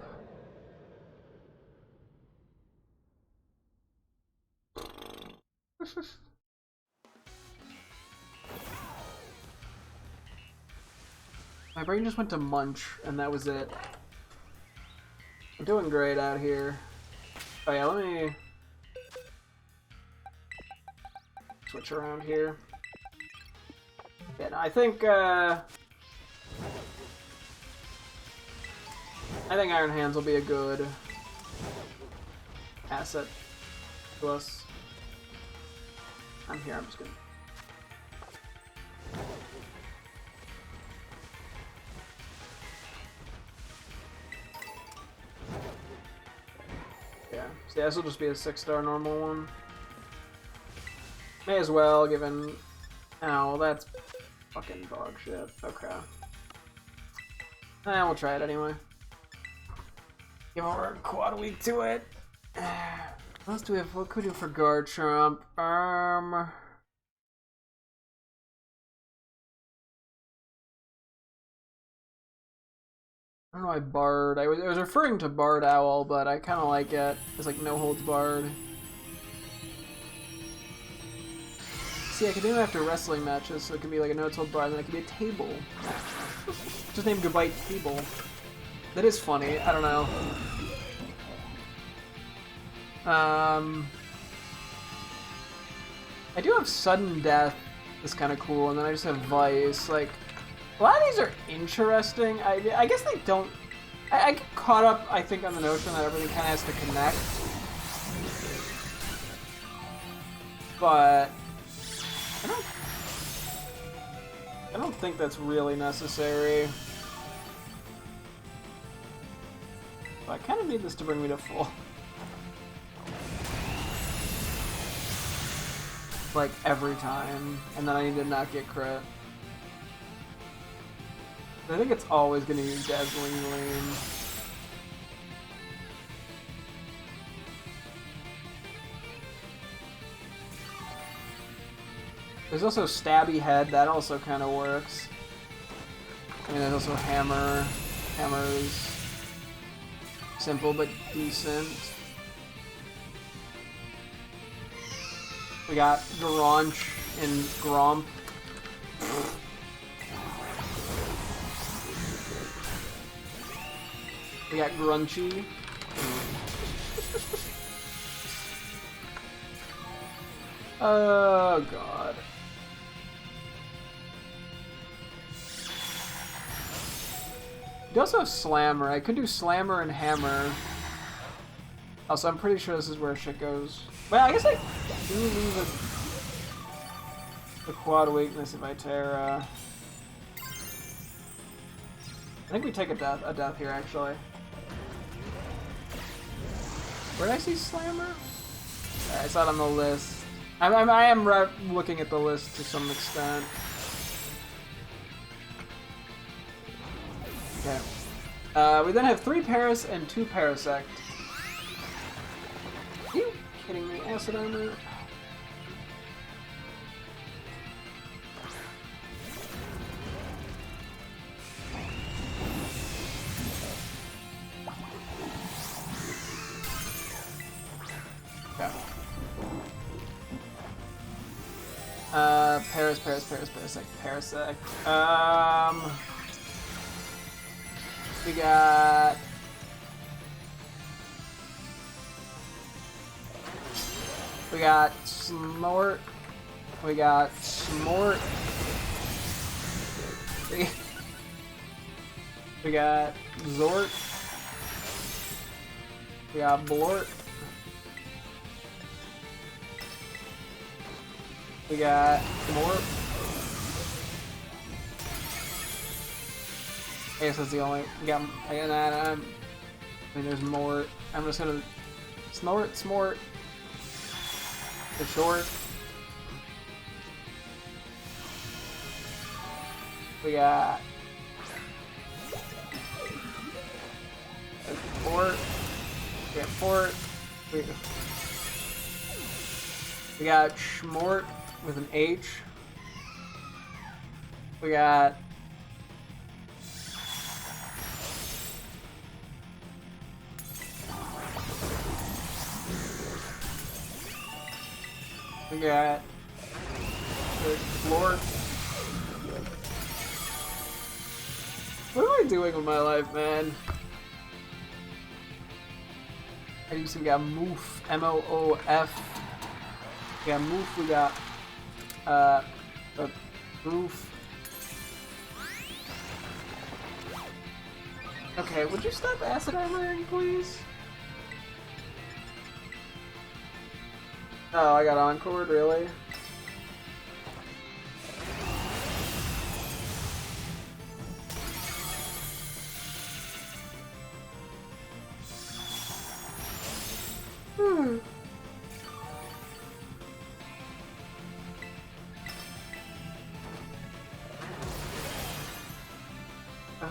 [SPEAKER 1] My brain just went to Munch, and that was it. I'm doing great out here. Oh yeah, let me switch around here. Yeah, no, I think Iron Hands will be a good asset to us. I'm here, I'm just gonna... Yeah, so this will just be a 6-star normal one. May as well, given... Ow, that's fucking dog shit. Okay. We'll try it anyway. Give over a quad week to it. What else do we have? What could we do for Garchomp? I don't know why Bard. I was referring to Bard Owl, but I kind of like it. It's like no holds barred. See, I can do it after wrestling matches, so it could be like a no holds barred, and then it could be a table. Just name Goodbye Table. That is funny. I don't know. I do have Sudden Death. That's kind of cool, and then I just have Vice. Like, a lot of these are interesting. I guess they don't... I get caught up, I think, on the notion that everything kind of has to connect. but I don't think that's really necessary. But I kind of need this to bring me to full. Like every time, and then I need to not get crit. I think it's always going to use Dazzling Gleam. There's also Stabby Head, that also kind of works. I mean, there's also Hammer. Hammer is simple but decent. We got Garanch and Gromp. We got Grunchy. Oh god. You also have Slammer. I could do Slammer and Hammer. Also, I'm pretty sure this is where shit goes. Well, I guess I do leave the quad weakness if I Tera. I think we take a death here, actually. Where did I see Slammer? It's not on the list. I am looking at the list to some extent. Okay. We then have 3 Paras and 2 Parasect. Are you kidding me? Acid Armor? Okay. Parasect. We got... Snort. We got Smort. We got Zort. We got Blort. We got Morp. I guess that's the only. We got. I mean, there's more. I'm just gonna Snort, Smort. The short. We got Fort. We got Fort. We got Schmort with an H. We got Lord. What am I doing with my life, man? I used to got Moof, M-O-O-F. We got Moof, we got the Moof. Okay, would you stop acid armoring, please? Oh, I got Encored, really?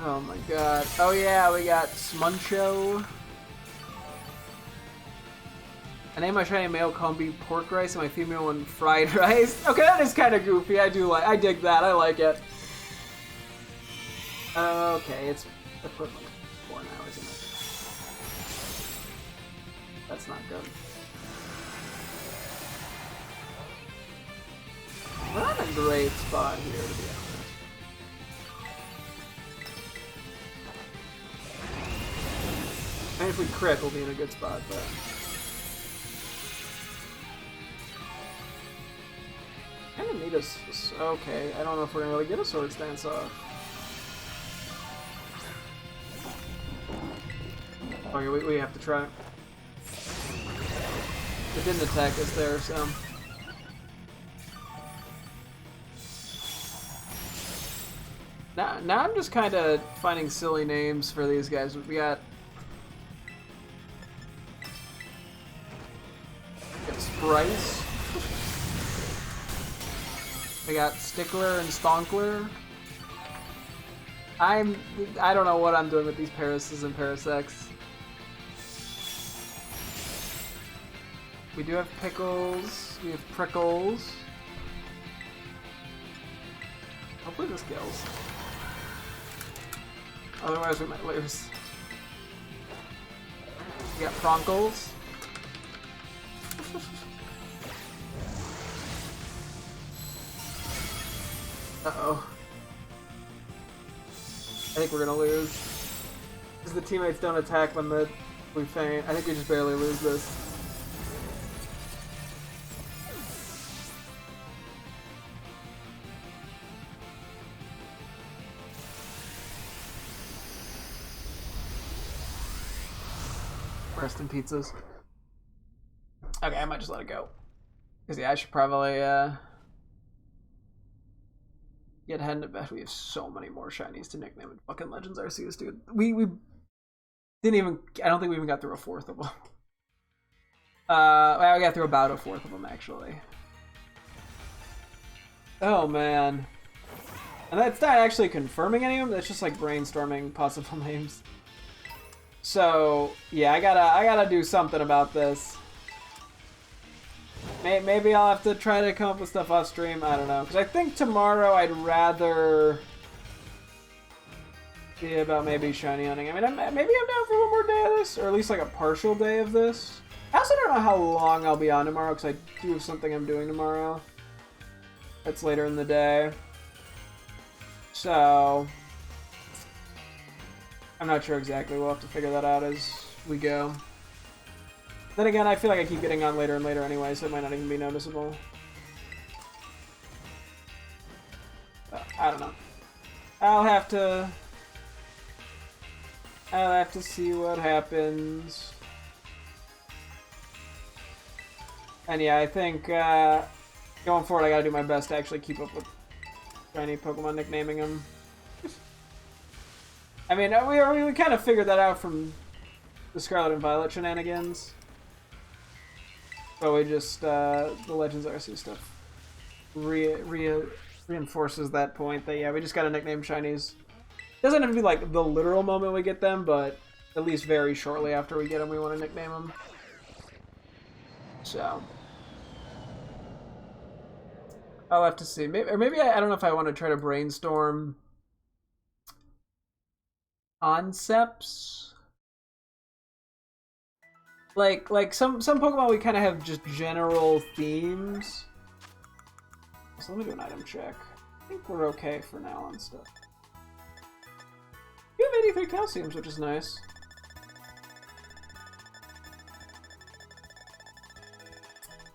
[SPEAKER 1] Oh my god. Oh yeah, we got Smuncho. I named my shiny male combi pork rice and my female one fried rice. Okay, that is kind of goofy. I dig that. I like it. Okay, it's I put like 4 hours in it. That's not good. We're not in a great spot here, to be honest. And if we crit, we'll be in a good spot, but... I kind of need a... Okay, I don't know if we're gonna really get a Swords Dance off. Okay, we have to try. It didn't attack us there, so... Now I'm just kind of finding silly names for these guys. We got Sprice. We got Stickler and Stonkler. I don't know what I'm doing with these Parases and Parasecs. We do have Pickles. We have Prickles. Hopefully this kills. Otherwise we might lose. We got Pronkles. Uh-oh. I think we're gonna lose. Because the teammates don't attack when we faint. I think we just barely lose this. Rest in pizzas. Okay, I might just let it go. Because yeah, I should probably get ahead into bed. We have so many more shinies to nickname in fucking Legends Arceus, dude. We didn't even, I don't think we even got through a fourth of them. I got through about a fourth of them, actually. Oh, man. And that's not actually confirming any of them, that's just like brainstorming possible names. So, yeah, I gotta do something about this. Maybe I'll have to try to come up with stuff off stream. I don't know. Because I think tomorrow I'd rather be about maybe shiny hunting. I mean, maybe I'm down for one more day of this. Or at least like a partial day of this. I also don't know how long I'll be on tomorrow. Because I do have something I'm doing tomorrow. That's later in the day. So I'm not sure exactly. We'll have to figure that out as we go. Then again, I feel like I keep getting on later and later anyway, so it might not even be noticeable. I don't know. I'll have to see what happens. And yeah, I think going forward I gotta do my best to actually keep up with shiny Pokemon nicknaming them. I mean, we kind of figured that out from the Scarlet and Violet shenanigans. But we just, the Legends Arceus stuff reinforces that point that, yeah, we just gotta nickname shinies. Doesn't have to be like the literal moment we get them, but at least very shortly after we get them, we want to nickname them. So I'll have to see. Maybe I don't know if I want to try to brainstorm concepts. Like some Pokemon we kind of have just general themes. So let me do an item check. I think we're okay for now on stuff. We have 83 calciums, which is nice.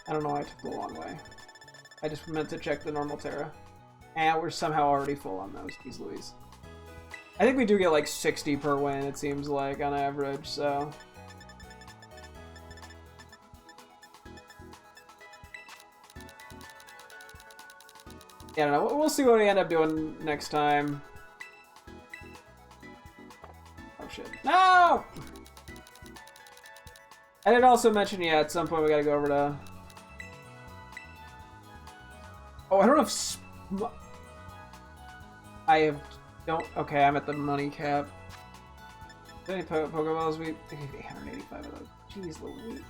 [SPEAKER 1] I don't know why I took the long way. I just meant to check the normal Tera. And we're somehow already full on those. Jeez Louise. I think we do get like 60 per win, it seems like, on average, so... Yeah, I don't know. We'll see what we end up doing next time. Oh shit. No! I did also mention, yeah, at some point we gotta go over to... Oh, I don't have... I have... Don't... Okay, I'm at the money cap. How many Pokeballs we... 885 of those. Jeez Louise.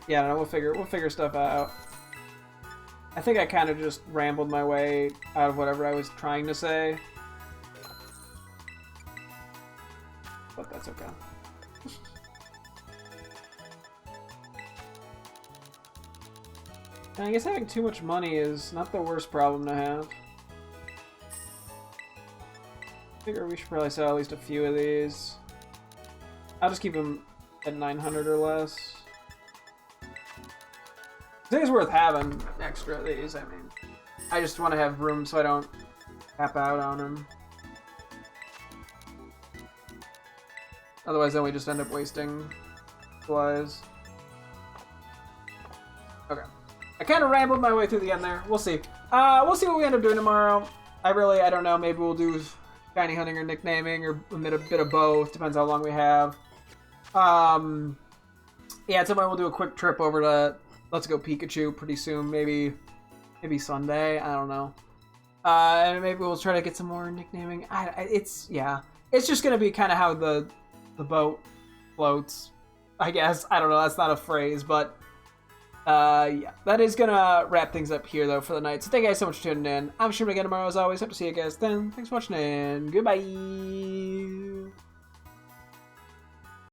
[SPEAKER 1] Yeah, no, we'll figure stuff out. I think I kind of just rambled my way out of whatever I was trying to say. But that's okay. And I guess having too much money is not the worst problem to have. I figure we should probably sell at least a few of these. I'll just keep them at 900 or less. I think it's worth having extra of these, I mean. I just want to have room so I don't tap out on him. Otherwise, then we just end up wasting supplies. Okay. I kind of rambled my way through the end there. We'll see. We'll see what we end up doing tomorrow. I don't know. Maybe we'll do shiny hunting or nicknaming or a bit of both. Depends how long we have. Yeah, tomorrow we'll do a quick trip over to Let's Go Pikachu pretty soon. Maybe Sunday. I don't know. And maybe we'll try to get some more nicknaming. It's just gonna be kind of how the boat floats, I guess. I don't know. That's not a phrase, but yeah, that is gonna wrap things up here though for the night. So thank you guys so much for tuning in. I'm streaming again tomorrow as always. Hope to see you guys then. Thanks for watching and goodbye.